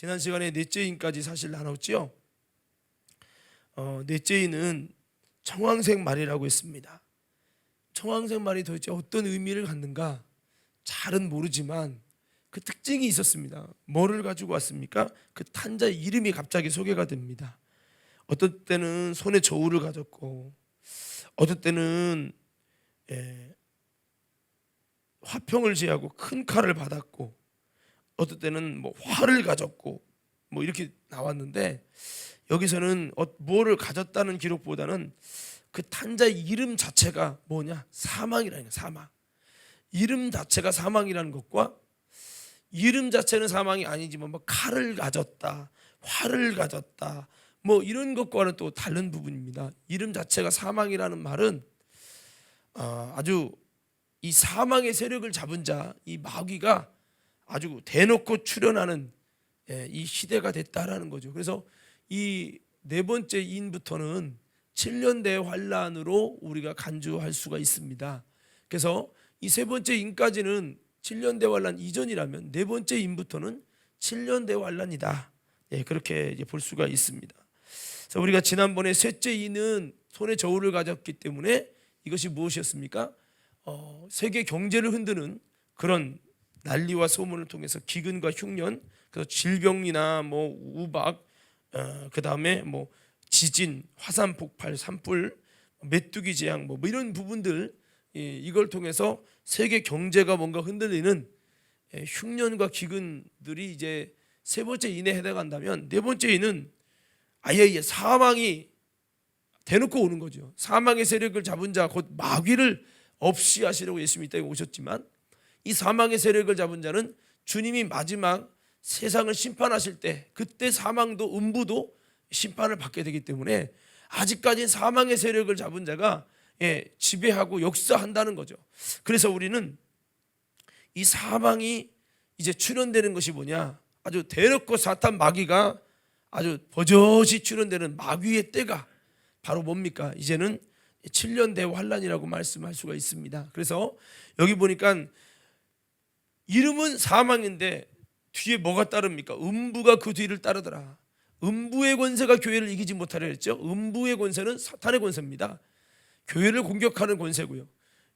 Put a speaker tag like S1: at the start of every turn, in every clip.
S1: 지난 시간에 넷째 인까지 사실 나눴죠. 넷째 인은 청황색 말이라고 했습니다. 청황색 말이 도대체 어떤 의미를 갖는가 잘은 모르지만 그 특징이 있었습니다. 뭐를 가지고 왔습니까? 그 탄자의 이름이 갑자기 소개가 됩니다. 어떤 때는 손에 저울을 가졌고, 어떤 때는 화평을 제하고 큰 칼을 받았고, 어떤 때는 뭐 활을 가졌고, 뭐 이렇게 나왔는데, 여기서는 뭐를 가졌다는 기록보다는 그 탄자의 이름 자체가 뭐냐? 사망이라는 거예요. 사망. 이름 자체가 사망이라는 것과 이름 자체는 사망이 아니지만 뭐 칼을 가졌다, 활을 가졌다, 뭐 이런 것과는 또 다른 부분입니다. 이름 자체가 사망이라는 말은 아주 이 사망의 세력을 잡은 자, 이 마귀가 아주 대놓고 출현하는 이 시대가 됐다라는 거죠. 그래서 이 네 번째 인부터는 7년대 환란으로 우리가 간주할 수가 있습니다. 그래서 이 세 번째 인까지는 7년대 환란 이전이라면 네 번째 인부터는 7년대 환란이다. 그렇게 이제 볼 수가 있습니다. 그래서 우리가 지난번에 셋째 인은 손에 저울을 가졌기 때문에 이것이 무엇이었습니까? 세계 경제를 흔드는 그런 난리와 소문을 통해서 기근과 흉년, 그래서 질병이나 뭐 우박, 그 다음에 뭐 지진, 화산 폭발, 산불, 메뚜기 재앙, 뭐 이런 부분들, 이걸 통해서 세계 경제가 뭔가 흔들리는 흉년과 기근들이 이제 세 번째 인에 해당한다면, 네 번째 인은 아예 사망이 대놓고 오는 거죠. 사망의 세력을 잡은 자, 곧 마귀를 없이 하시려고 예수님이 이 땅에 오셨지만, 이 사망의 세력을 잡은 자는 주님이 마지막 세상을 심판하실 때, 그때 사망도 음부도 심판을 받게 되기 때문에 아직까지 사망의 세력을 잡은 자가 지배하고 역사한다는 거죠. 그래서 우리는 이 사망이 이제 출현되는 것이 뭐냐? 아주 대놓고 사탄 마귀가 아주 버젓이 출현되는 마귀의 때가 바로 뭡니까? 이제는 7년 대환란이라고 말씀할 수가 있습니다. 그래서 여기 보니까 이름은 사망인데 뒤에 뭐가 따릅니까? 음부가 그 뒤를 따르더라. 음부의 권세가 교회를 이기지 못하려 했죠. 음부의 권세는 사탄의 권세입니다. 교회를 공격하는 권세고요.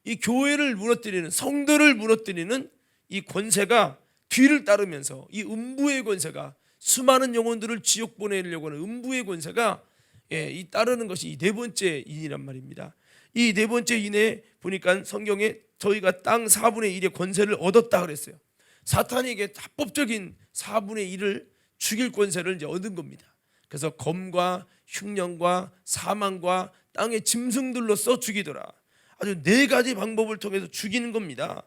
S1: 이 교회를 무너뜨리는, 성도를 무너뜨리는 이 권세가 뒤를 따르면서 이 음부의 권세가 수많은 영혼들을 지옥 보내려고 하는 음부의 권세가 이 따르는 것이 이 네 번째 인이란 말입니다. 이 네 번째 인에 보니까 성경에 저희가 땅 4분의 1의 권세를 얻었다 그랬어요. 사탄에게 합법적인 4분의 1을 죽일 권세를 이제 얻은 겁니다. 그래서 검과 흉년과 사망과 땅의 짐승들로서 죽이더라. 아주 네 가지 방법을 통해서 죽이는 겁니다.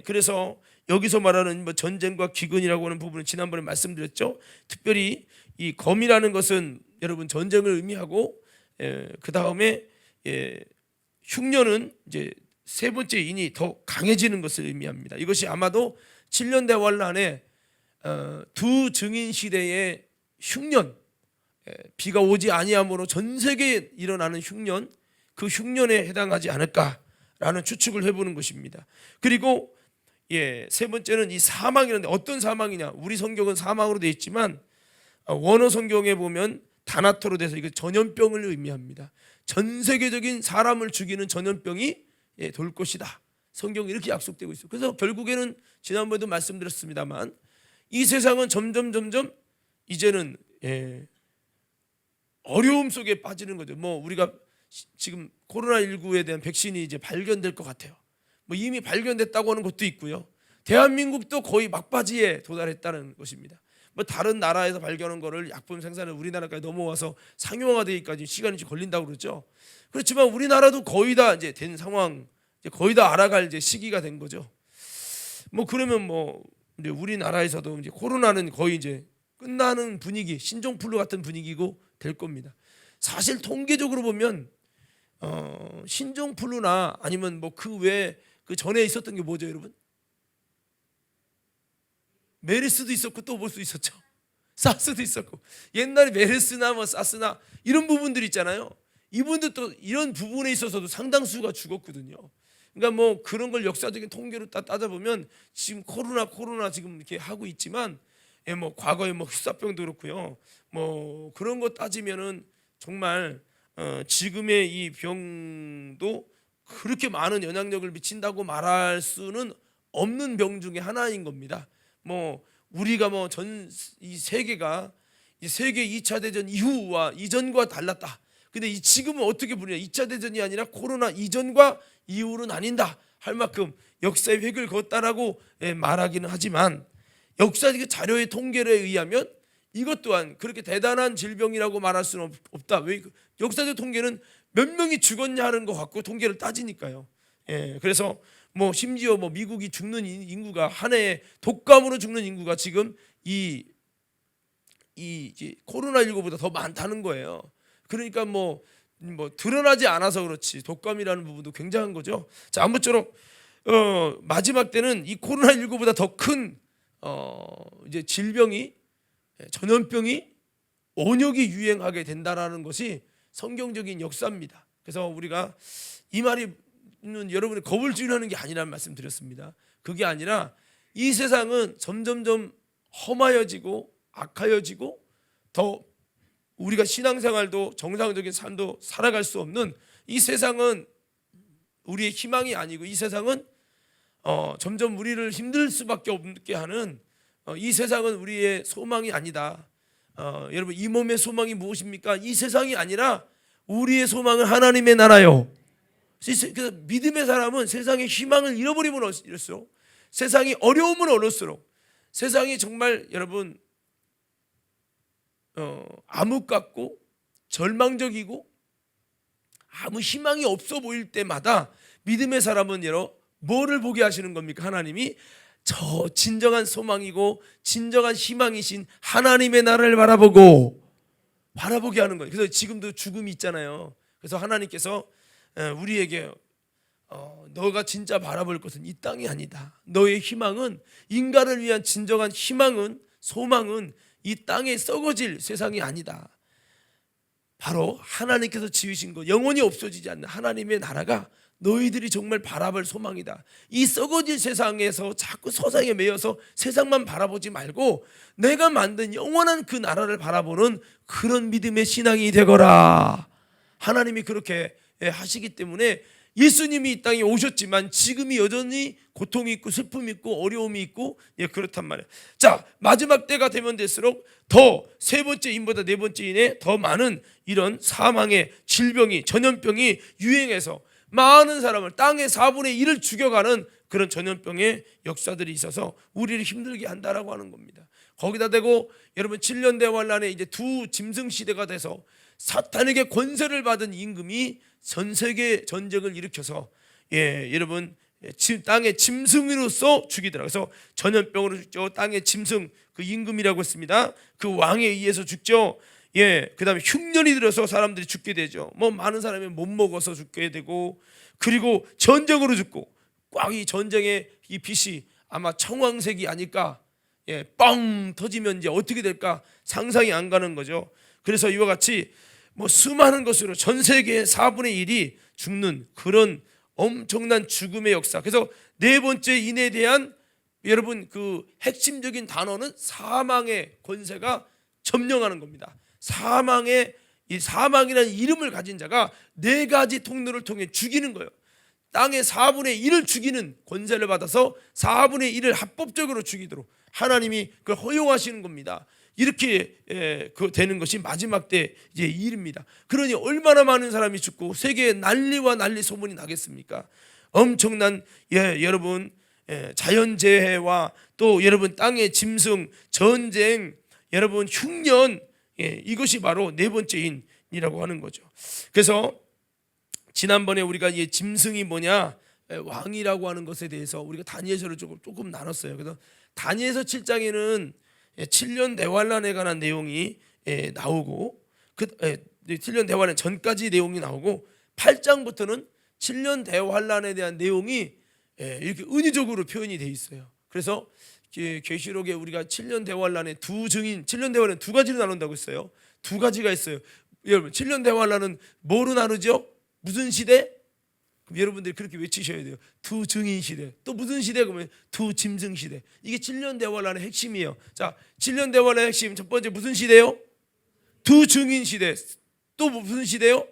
S1: 그래서 여기서 말하는 뭐 전쟁과 기근이라고 하는 부분은 지난번에 말씀드렸죠. 특별히 이 검이라는 것은 여러분 전쟁을 의미하고, 그 다음에 흉년은 이제 세 번째 인이 더 강해지는 것을 의미합니다. 이것이 아마도 7년 대환란에 두 증인 시대의 흉년, 비가 오지 아니함으로 전 세계에 일어나는 흉년, 그 흉년에 해당하지 않을까라는 추측을 해보는 것입니다. 그리고 세 번째는 이 사망이라는데 어떤 사망이냐? 우리 성경은 사망으로 되어 있지만 원어 성경에 보면 다나토로 돼서 이거 전염병을 의미합니다. 전 세계적인 사람을 죽이는 전염병이 돌 것이다. 성경이 이렇게 약속되고 있어요. 그래서 결국에는 지난번에도 말씀드렸습니다만 이 세상은 점점 이제는 어려움 속에 빠지는 거죠. 뭐 우리가 지금 코로나19에 대한 백신이 이제 발견될 것 같아요. 뭐 이미 발견됐다고 하는 것도 있고요. 대한민국도 거의 막바지에 도달했다는 것입니다. 뭐 다른 나라에서 발견한 거를 약품 생산을 우리나라까지 넘어와서 상용화되기까지 시간이 좀 걸린다고 그러죠. 그렇지만 우리나라도 거의 다 이제 된 상황, 이제 거의 다 알아갈 이제 시기가 된 거죠. 뭐 그러면 뭐 이제 우리나라에서도 이제 코로나는 거의 이제 끝나는 분위기, 신종플루 같은 분위기고 될 겁니다. 사실 통계적으로 보면 신종플루나 아니면 뭐 그 외에 그 전에 있었던 게 뭐죠, 여러분? 메르스도 있었고 또 볼 수 있었죠. 사스도 있었고, 옛날에 메르스나 뭐 사스나 이런 부분들 있잖아요. 이분들 또 이런 부분에 있어서도 상당수가 죽었거든요. 그러니까 뭐 그런 걸 역사적인 통계로 따져보면 지금 코로나 지금 이렇게 하고 있지만 뭐 과거에 뭐 흑사병도 그렇고요. 뭐 그런 거 따지면은 정말 지금의 이 병도 그렇게 많은 영향력을 미친다고 말할 수는 없는 병 중에 하나인 겁니다. 뭐 우리가 뭐 전 이 세계가 이 세계 2차 대전 이후와 이전과 달랐다. 근데 이 지금은 어떻게 부르냐? 2차 대전이 아니라 코로나 이전과 이후로 나뉜다 할 만큼 역사의 획을 그었다라고 말하기는 하지만 역사적 자료의 통계에 의하면 이것 또한 그렇게 대단한 질병이라고 말할 수는 없다. 왜? 역사적 통계는 몇 명이 죽었냐 하는 것 갖고 통계를 따지니까요. 그래서 뭐 심지어 뭐 미국이 죽는 인구가 한 해에 독감으로 죽는 인구가 지금 이 코로나19보다 더 많다는 거예요. 그러니까 뭐 드러나지 않아서 그렇지 독감이라는 부분도 굉장한 거죠. 자, 아무쪼록 마지막 때는 이 코로나19보다 더 큰 이제 질병이 전염병이 온역이 유행하게 된다라는 것이 성경적인 역사입니다. 그래서 우리가 이 말이 여러분이 겁을 주려는 게 아니라는 말씀 드렸습니다. 그게 아니라 이 세상은 점점점 험하여지고 악하여지고 더 우리가 신앙생활도 정상적인 삶도 살아갈 수 없는 이 세상은 우리의 희망이 아니고 이 세상은 점점 우리를 힘들 수밖에 없게 하는 이 세상은 우리의 소망이 아니다. 여러분 이 몸의 소망이 무엇입니까? 이 세상이 아니라 우리의 소망은 하나님의 나라요. 그래서 믿음의 사람은 세상의 희망을 잃어버리면 잃을수록 세상이 어려움은 어려울수록 세상이 정말 여러분 암흑 같고 절망적이고 아무 희망이 없어 보일 때마다 믿음의 사람은 뭐를 보게 하시는 겁니까? 하나님이 저 진정한 소망이고 진정한 희망이신 하나님의 나라를 바라보게 하는 거예요. 그래서 지금도 죽음이 있잖아요. 그래서 하나님께서 우리에게 너가 진짜 바라볼 것은 이 땅이 아니다. 너의 희망은 인간을 위한 진정한 희망은 소망은 이 땅에 썩어질 세상이 아니다. 바로 하나님께서 지으신 것 영원히 없어지지 않는 하나님의 나라가 너희들이 정말 바라볼 소망이다. 이 썩어질 세상에서 자꾸 서상에 매여서 세상만 바라보지 말고 내가 만든 영원한 그 나라를 바라보는 그런 믿음의 신앙이 되거라. 하나님이 그렇게 하시기 때문에 예수님이 이 땅에 오셨지만 지금이 여전히 고통이 있고 슬픔이 있고 어려움이 있고 그렇단 말이에요. 자, 마지막 때가 되면 될수록 더 세 번째 인보다 네 번째 인에 더 많은 이런 사망의 질병이 전염병이 유행해서 많은 사람을 땅의 4분의 1을 죽여가는 그런 전염병의 역사들이 있어서 우리를 힘들게 한다라고 하는 겁니다. 거기다 대고 여러분 7년 대환란에 이제 두 짐승 시대가 돼서 사탄에게 권세를 받은 임금이 전 세계 전쟁을 일으켜서 여러분 땅의 짐승으로서 죽이더라. 그래서 전염병으로 죽죠. 땅의 짐승 그 임금이라고 했습니다. 그 왕에 의해서 죽죠. 그다음에 흉년이 들어서 사람들이 죽게 되죠. 뭐 많은 사람이 못 먹어서 죽게 되고 그리고 전쟁으로 죽고 꽉 이 전쟁의 이 빛이 아마 청황색이 아닐까. 빵 터지면 이제 어떻게 될까 상상이 안 가는 거죠. 그래서 이와 같이 뭐 수많은 것으로 전 세계의 4분의 1이 죽는 그런 엄청난 죽음의 역사. 그래서 네 번째 인에 대한 여러분 그 핵심적인 단어는 사망의 권세가 점령하는 겁니다. 이 사망이라는 이름을 가진 자가 네 가지 통로를 통해 죽이는 거예요. 땅의 4분의 1을 죽이는 권세를 받아서 4분의 1을 합법적으로 죽이도록 하나님이 그걸 허용하시는 겁니다. 이렇게 되는 것이 마지막 때 이제 일입니다. 그러니 얼마나 많은 사람이 죽고 세계에 난리와 난리 소문이 나겠습니까? 엄청난 여러분 자연재해와 또 여러분 땅의 짐승 전쟁 여러분 흉년 이것이 바로 네 번째 인이라고 하는 거죠. 그래서 지난번에 우리가 이 짐승이 뭐냐 왕이라고 하는 것에 대해서 우리가 다니엘서를 조금 나눴어요. 그래서 다니엘서 7장에는 7년 대환란에 관한 내용이 나오고 7년 대환란 전까지 내용이 나오고 8장부터는 7년 대환란에 대한 내용이 이렇게 은유적으로 표현이 되어 있어요. 그래서 계시록에 우리가 7년 대환란의 두 증인 7년 대환란 두 가지로 나눈다고 했어요. 두 가지가 있어요. 여러분 7년 대환란은 뭐로 나누죠? 무슨 시대? 그럼 여러분들이 그렇게 외치셔야 돼요. 두 증인 시대. 또 무슨 시대? 그러면 두 짐승 시대. 이게 7년 대환란의 핵심이에요. 자, 7년 대환란의 핵심 첫 번째 무슨 시대요? 두 증인 시대. 또 무슨 시대요?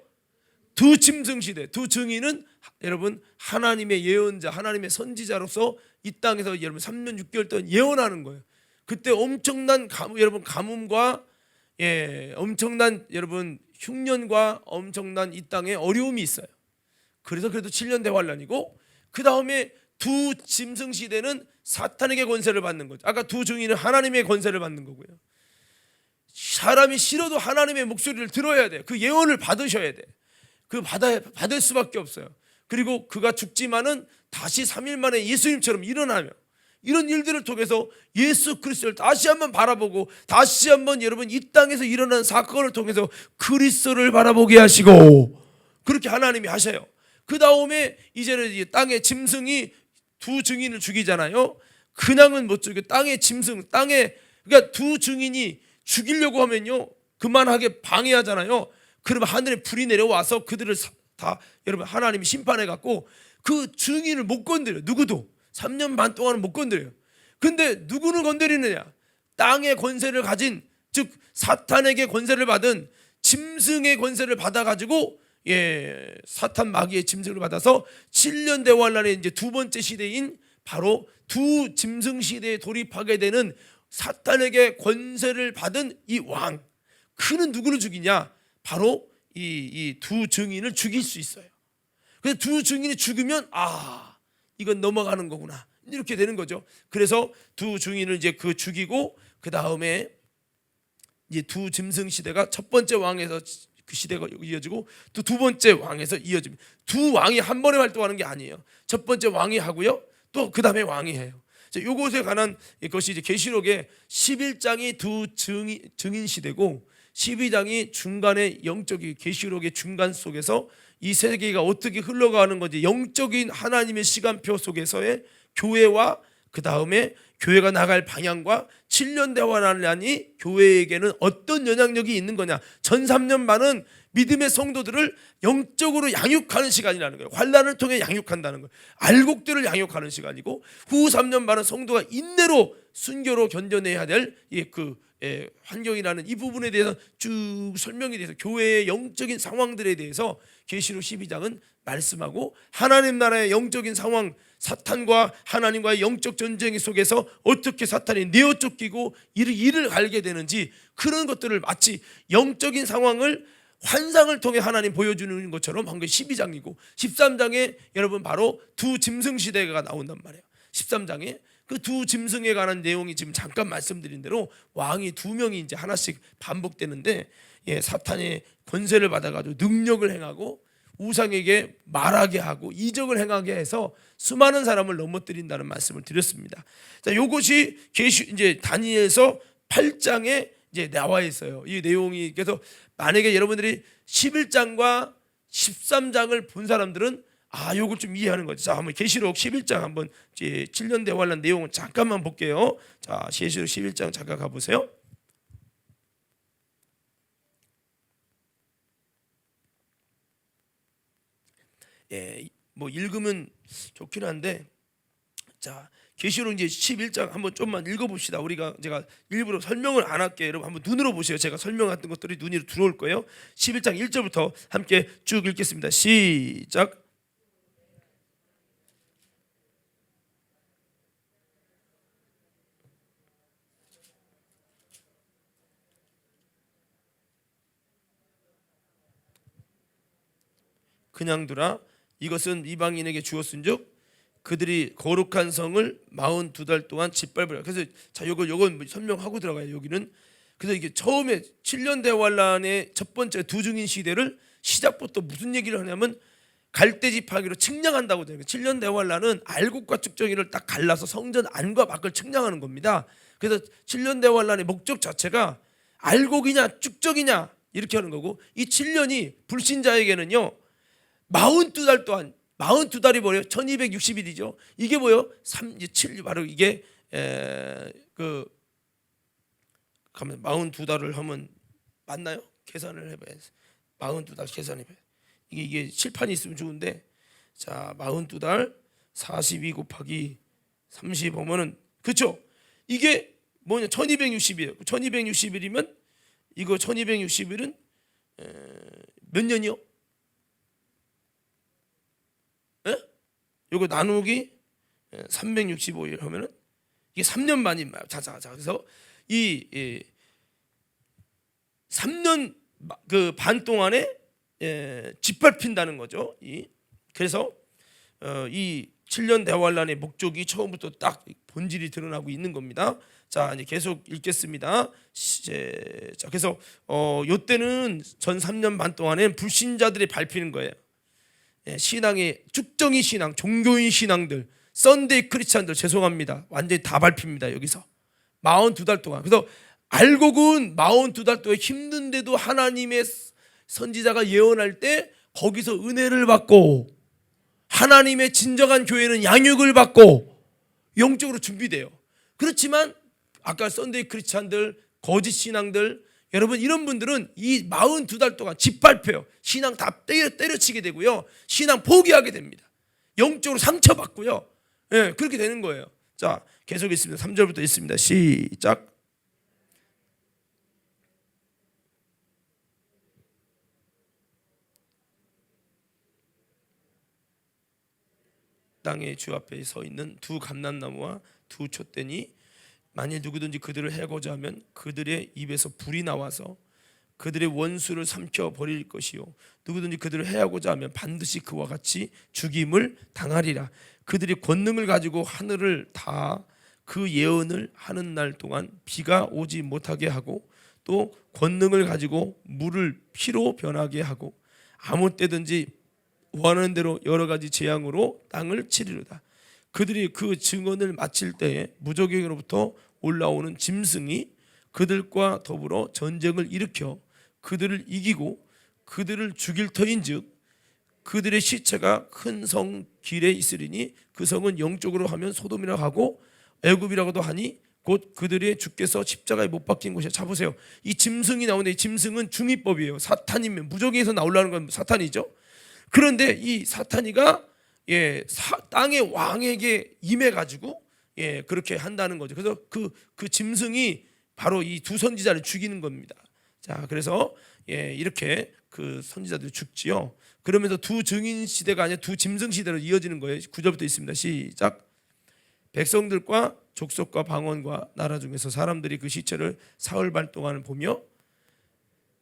S1: 두 짐승 시대. 두 증인은 여러분 하나님의 예언자, 하나님의 선지자로서 이 땅에서 여러분 3년 6개월 동안 예언하는 거예요. 그때 엄청난 여러분 가뭄과 엄청난 여러분 흉년과 엄청난 이 땅에 어려움이 있어요. 그래서 그래도 7년 대환란이고, 그 다음에 두 짐승 시대는 사탄에게 권세를 받는 거죠. 아까 두 증인은 하나님의 권세를 받는 거고요. 사람이 싫어도 하나님의 목소리를 들어야 돼. 그 예언을 받으셔야 돼. 그 받을 수밖에 없어요. 그리고 그가 죽지만은 다시 3일 만에 예수님처럼 일어나며, 이런 일들을 통해서 예수 그리스도를 다시 한번 바라보고, 다시 한번 여러분 이 땅에서 일어난 사건을 통해서 그리스도를 바라보게 하시고, 그렇게 하나님이 하셔요. 그 다음에 이제는 땅의 짐승이 두 증인을 죽이잖아요. 그냥은 못 죽여. 땅의 짐승, 그러니까 두 증인이 죽이려고 하면요, 그만하게 방해하잖아요. 그러면 하늘에 불이 내려와서 그들을 다 여러분 하나님이 심판해 갖고 그 증인을 못 건드려요. 누구도 3년 반 동안은 못 건드려요. 근데 누구는 건드리느냐? 땅의 권세를 가진, 즉 사탄에게 권세를 받은 짐승의 권세를 받아가지고, 사탄 마귀의 짐승을 받아서 7년 대환란의 이제 두 번째 시대인 바로 두 짐승 시대에 돌입하게 되는 사탄에게 권세를 받은 이 왕, 그는 누구를 죽이냐? 바로 이 두 증인을 죽일 수 있어요. 그래서 두 증인이 죽으면 이건 넘어가는 거구나, 이렇게 되는 거죠. 그래서 두 증인을 이제 죽이고, 그 다음에 이제 두 짐승 시대가 첫 번째 왕에서 그 시대가 이어지고, 또 두 번째 왕에서 이어집니다. 두 왕이 한 번에 활동하는 게 아니에요. 첫 번째 왕이 하고요, 또 그 다음에 왕이 해요. 이것에 관한 것이 이제 계시록의 11장이 두 증인 시대고, 12장이 중간에 영적인 계시록의 중간 속에서 이 세계가 어떻게 흘러가는 건지, 영적인 하나님의 시간표 속에서의 교회와 그 다음에 교회가 나갈 방향과 7년 대환란이 교회에게는 어떤 영향력이 있는 거냐. 전 3년 반은 믿음의 성도들을 영적으로 양육하는 시간이라는 거예요. 환란을 통해 양육한다는 거예요. 알곡들을 양육하는 시간이고, 후 3년 반은 성도가 인내로 순교로 견뎌내야 될 환경이라는 이 부분에 대해서 쭉 설명이 돼서 교회의 영적인 상황들에 대해서 계시록 12장은 말씀하고, 하나님 나라의 영적인 상황, 사탄과 하나님과의 영적 전쟁 속에서 어떻게 사탄이 내어 쫓기고 이를 알게 되는지, 그런 것들을 마치 영적인 상황을 환상을 통해 하나님 보여주는 것처럼 한 게 12장이고, 13장에 여러분 바로 두 짐승 시대가 나온단 말이에요. 13장에 그 두 짐승에 관한 내용이 지금 잠깐 말씀드린 대로 왕이 두 명이 이제 하나씩 반복되는데, 사탄의 권세를 받아가지고 능력을 행하고 우상에게 말하게 하고 이적을 행하게 해서 수많은 사람을 넘어뜨린다는 말씀을 드렸습니다. 자, 이것이 이제 다니엘서 8장에 이제 나와 있어요. 이 내용이. 그래서 만약에 여러분들이 11장과 13장을 본 사람들은 요걸 좀 이해하는 거죠. 자, 한번 계시록 11장 한번 7년 대환란 내용을 잠깐만 볼게요. 자, 계시록 11장 잠깐 가보세요. 뭐 읽으면 좋긴 한데, 자, 계시록 이제 11장 한번 좀만 읽어봅시다. 제가 일부러 설명을 안 할게요. 여러분 한번 눈으로 보세요. 제가 설명했던 것들이 눈으로 들어올 거예요. 11장 1절부터 함께 쭉 읽겠습니다. 시작. 그냥 두라. 이것은 이방인에게 주었은즉 그들이 거룩한 성을 42달 동안 짓밟으라. 그래서 자, 요건 설명하고 들어가요. 여기는 그래서 이게 처음에 7년 대환란의 첫 번째 두 증인 시대를 시작부터 무슨 얘기를 하냐면 갈대 지팡이로 측량한다고 되는 거예요. 7년 대환란은 알곡과 측정이를 딱 갈라서 성전 안과 밖을 측량하는 겁니다. 그래서 7년 대환란의 목적 자체가 알곡이냐 측정이냐 이렇게 하는 거고, 이 7년이 불신자에게는요 42달 동안, 42달이 뭐예요? 1260일이죠. 이게 뭐예요? 7 바로 이게 가면 42달을 하면 맞나요? 계산을 해봐야 돼. 42달 계산해봐야 돼. 이게 칠판이 있으면 좋은데 자, 42달 42 곱하기 30 보면은 그렇죠? 이게 뭐냐? 1260이에요. 1260일이면 이거 1260일은 몇 년이요? 예? 요거 나누기 365일 하면은 이게 3년 만인 말. 자, 그래서 이 3년 그 반 동안에 짓밟힌다는 거죠. 그래서 이 7년 대환란의 목적이 처음부터 딱 본질이 드러나고 있는 겁니다. 자, 이제 계속 읽겠습니다. 자, 그래서 요때는 전 3년 반 동안엔 불신자들이 밟히는 거예요. 신앙의 쭉정이 신앙, 종교인 신앙들, 썬데이 크리스찬들 죄송합니다. 완전히 다 밟힙니다. 여기서 42달 동안. 그래서 알곡은 42달 동안 힘든데도 하나님의 선지자가 예언할 때 거기서 은혜를 받고 하나님의 진정한 교회는 양육을 받고 영적으로 준비돼요. 그렇지만 아까 썬데이 크리스찬들, 거짓 신앙들, 여러분 이런 분들은 이 42달 동안 짓밟혀요. 신앙 다 때려치게 되고요. 신앙 포기하게 됩니다. 영적으로 상처받고요. 그렇게 되는 거예요. 자, 계속 있습니다. 3절부터 있습니다. 시작. 땅의 주 앞에 서 있는 두 감람나무와 두 촛대니 만일 누구든지 그들을 해고자 하면 그들의 입에서 불이 나와서 그들의 원수를 삼켜 버릴 것이요 누구든지 그들을 해하고자 하면 반드시 그와 같이 죽임을 당하리라. 그들이 권능을 가지고 하늘을 다 그 예언을 하는 날 동안 비가 오지 못하게 하고 또 권능을 가지고 물을 피로 변하게 하고 아무 때든지 원하는 대로 여러 가지 재앙으로 땅을 치리로다. 그들이 그 증언을 마칠 때에 무적에게로부터 올라오는 짐승이 그들과 더불어 전쟁을 일으켜 그들을 이기고 그들을 죽일 터인즉 그들의 시체가 큰 성 길에 있으리니 그 성은 영적으로 하면 소돔이라 하고 애굽이라고도 하니 곧 그들의 주께서 십자가에 못 박힌 곳이야. 자 보세요. 이 짐승이 나오는데 이 짐승은 중위법이에요. 사탄이면 무적에서 나오려는 건 사탄이죠. 그런데 이 사탄이가 땅의 왕에게 임해 가지고 그렇게 한다는 거죠. 그래서 그 짐승이 바로 이 두 선지자를 죽이는 겁니다. 자, 그래서 이렇게 그 선지자들이 죽지요. 그러면서 두 증인 시대가 아니라 두 짐승 시대로 이어지는 거예요. 9절부터 있습니다. 시작. 백성들과 족속과 방언과 나라 중에서 사람들이 그 시체를 사흘반 동안 보며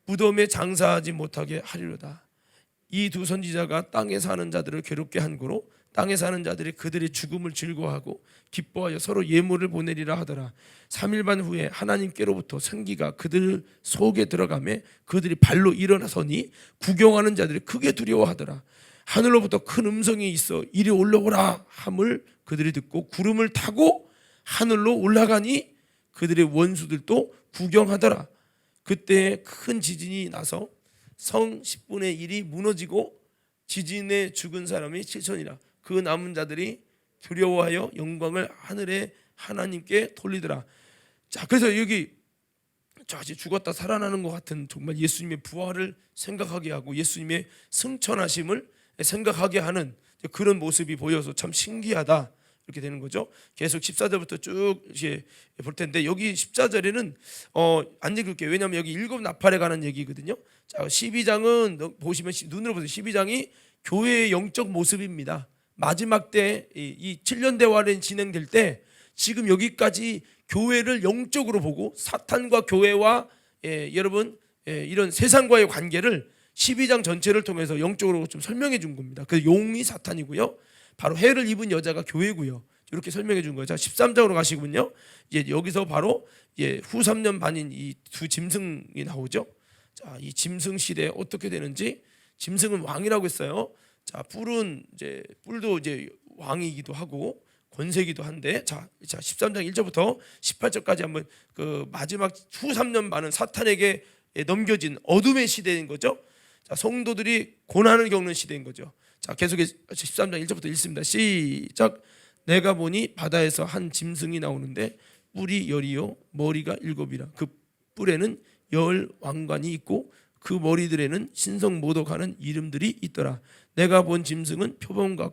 S1: 무덤에 장사하지 못하게 하리로다. 이 두 선지자가 땅에 사는 자들을 괴롭게 한 고로 땅에 사는 자들이 그들의 죽음을 즐거워하고 기뻐하여 서로 예물을 보내리라 하더라. 3일 반 후에 하나님께로부터 생기가 그들 속에 들어가매 그들이 발로 일어나서니 구경하는 자들이 크게 두려워하더라. 하늘로부터 큰 음성이 있어 이리 올라오라 함을 그들이 듣고 구름을 타고 하늘로 올라가니 그들의 원수들도 구경하더라. 그때 큰 지진이 나서 성 10분의 1이 무너지고 지진에 죽은 사람이 7천이라. 그 남은 자들이 두려워하여 영광을 하늘의 하나님께 돌리더라. 자, 그래서 여기 이제 죽었다 살아나는 것 같은 정말 예수님의 부활을 생각하게 하고 예수님의 승천하심을 생각하게 하는 그런 모습이 보여서 참 신기하다 이렇게 되는 거죠. 계속 14절부터 쭉 이제 볼 텐데 여기 14절에는 안 읽을게요. 왜냐하면 여기 일곱 나팔에 관한 얘기거든요. 자, 12장은 보시면 눈으로 보세요. 12장이 교회의 영적 모습입니다. 마지막 때 이 7년 대환이 진행될 때 지금 여기까지 교회를 영적으로 보고 사탄과 교회와 여러분 이런 세상과의 관계를 12장 전체를 통해서 영적으로 좀 설명해 준 겁니다. 그 용이 사탄이고요. 바로 해를 입은 여자가 교회고요. 이렇게 설명해 준 거예요. 자, 13장으로 가시군요. 이제 여기서 바로 후 3년 반인 이 두 짐승이 나오죠. 자, 이 짐승 시대 어떻게 되는지 짐승은 왕이라고 했어요. 자, 뿔도 이제 왕이기도 하고 권세기도 한데 자 13장 1절부터 18절까지 한번 그 마지막 후 3년 반은 사탄에게 넘겨진 어둠의 시대인 거죠. 자, 성도들이 고난을 겪는 시대인 거죠. 자, 계속해서 13장 1절부터 읽습니다. 시작. 내가 보니 바다에서 한 짐승이 나오는데 뿔이 열이요 머리가 7이라. 그 뿔에는 열 왕관이 있고 그 머리들에는 신성 모독하는 이름들이 있더라. 내가 본 짐승은 표범과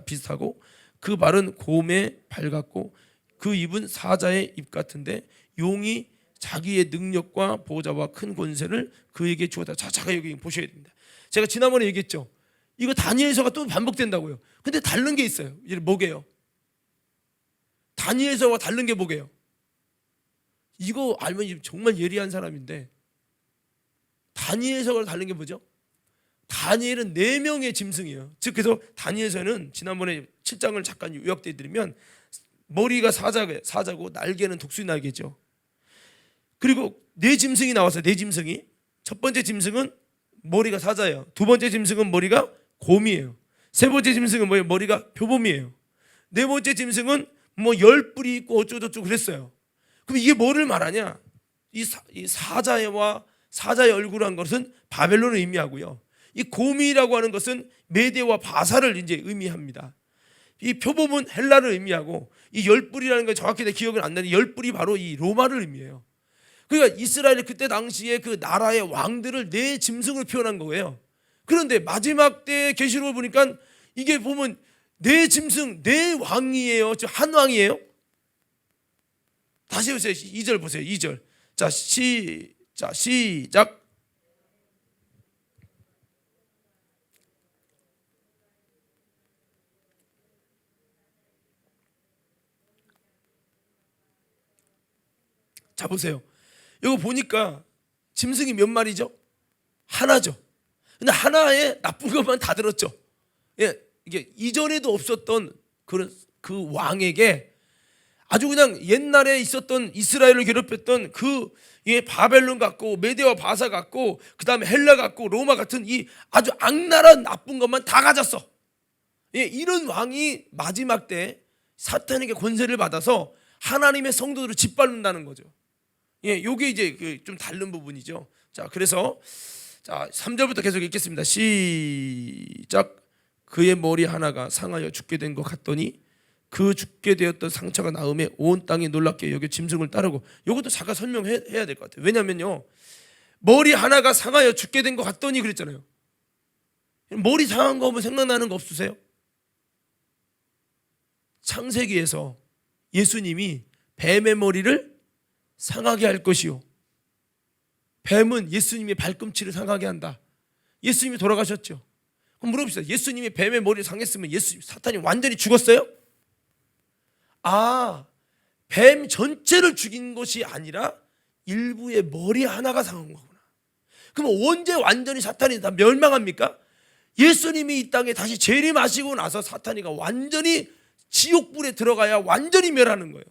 S1: 비슷하고 그 발은 곰의 발 같고 그 입은 사자의 입 같은데 용이 자기의 능력과 보좌와 큰 권세를 그에게 주었다. 자, 잠깐 여기 보셔야 됩니다. 제가 지난번에 얘기했죠. 이거 다니엘서가 또 반복된다고요. 근데 다른 게 있어요. 이게 뭐게요? 다니엘서와 다른 게 뭐게요? 이거 알면 정말 예리한 사람인데, 다니엘서와 다른 게 뭐죠? 다니엘은 4명의 짐승이에요. 즉 그래서 다니엘서는 지난번에 7장을 잠깐 요약해 드리면 머리가 사자고 날개는 독수리 날개죠. 그리고 4짐승이 나왔어요. 4짐승이. 첫 번째 짐승은 머리가 사자예요. 두 번째 짐승은 머리가 곰이에요. 세 번째 짐승은 뭐예요? 머리가 표범이에요. 네 번째 짐승은 뭐 10뿔이 있고 어쩌고저쩌고 그랬어요. 그럼 이게 뭐를 말하냐? 이 사자와 사자의 얼굴한 것은 바벨론을 의미하고요. 이 곰이라고 하는 것은 메대와 바사를 이제 의미합니다. 이 표범은 헬라를 의미하고, 이 10뿔이라는 건 정확히 내 기억은 안 나는데 10뿔이 바로 이 로마를 의미해요. 그러니까 이스라엘이 그때 당시에 그 나라의 왕들을 4짐승으로 표현한 거예요. 그런데 마지막 때 계시록을 보니까 이게 보면 4짐승 4왕이에요. 즉 한 왕이에요. 다시 보세요. 2절 보세요. 2절. 자, 시작. 자, 보세요. 이거 보니까 짐승이 몇 마리죠? 하나죠. 근데 하나에 나쁜 것만 다 들었죠. 예, 이게 이전에도 없었던 그 왕에게 아주 그냥 옛날에 있었던 이스라엘을 괴롭혔던 그 바벨론 같고 메대와 바사 같고 그다음에 헬라 같고 로마 같은 이 아주 악랄한 나쁜 것만 다 가졌어. 예, 이런 왕이 마지막 때 사탄에게 권세를 받아서 하나님의 성도들을 짓밟는다는 거죠. 예, 요게 이제 좀 다른 부분이죠. 자, 그래서 자, 3절부터 계속 읽겠습니다. 시작. 그의 머리 하나가 상하여 죽게 된 것 같더니 그 죽게 되었던 상처가 나음에 온 땅이 놀랍게 여겨 짐승을 따르고, 이것도 잠깐 설명해야 될 것 같아요. 왜냐면요, 머리 하나가 상하여 죽게 된 것 같더니 그랬잖아요. 머리 상한 거 보면 생각나는 거 없으세요? 창세기에서 예수님이 뱀의 머리를 상하게 할 것이요, 뱀은 예수님의 발꿈치를 상하게 한다. 예수님이 돌아가셨죠. 그럼 물어봅시다. 예수님이 뱀의 머리를 상했으면 사탄이 완전히 죽었어요? 뱀 전체를 죽인 것이 아니라 일부의 머리 하나가 상한 거구나. 그럼 언제 완전히 사탄이 다 멸망합니까? 예수님이 이 땅에 다시 재림하시고 나서 사탄이가 완전히 지옥불에 들어가야 완전히 멸하는 거예요.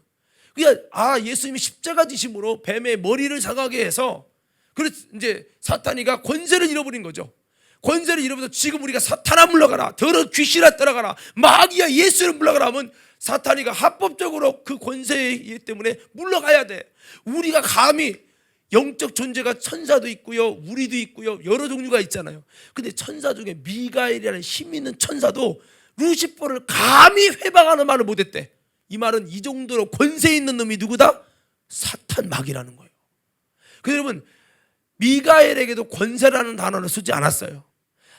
S1: 그러니까 예수님이 십자가 지심으로 뱀의 머리를 상하게 해서, 그래서 이제 사탄이가 권세를 잃어버린 거죠. 권세를 잃어버려서 지금 우리가 사탄아 물러가라, 더러운 귀신아 떠나가라, 마귀야 예수를 물러가라 하면 사탄이가 합법적으로 그 권세 때문에 물러가야 돼. 우리가 감히 영적 존재가 천사도 있고요, 우리도 있고요, 여러 종류가 있잖아요. 근데 천사 중에 미가엘이라는 힘 있는 천사도 루시퍼를 감히 회방하는 말을 못했대. 이 말은 이 정도로 권세 있는 놈이 누구다? 사탄 마귀라는 거예요. 그래서 여러분, 미가엘에게도 권세라는 단어를 쓰지 않았어요.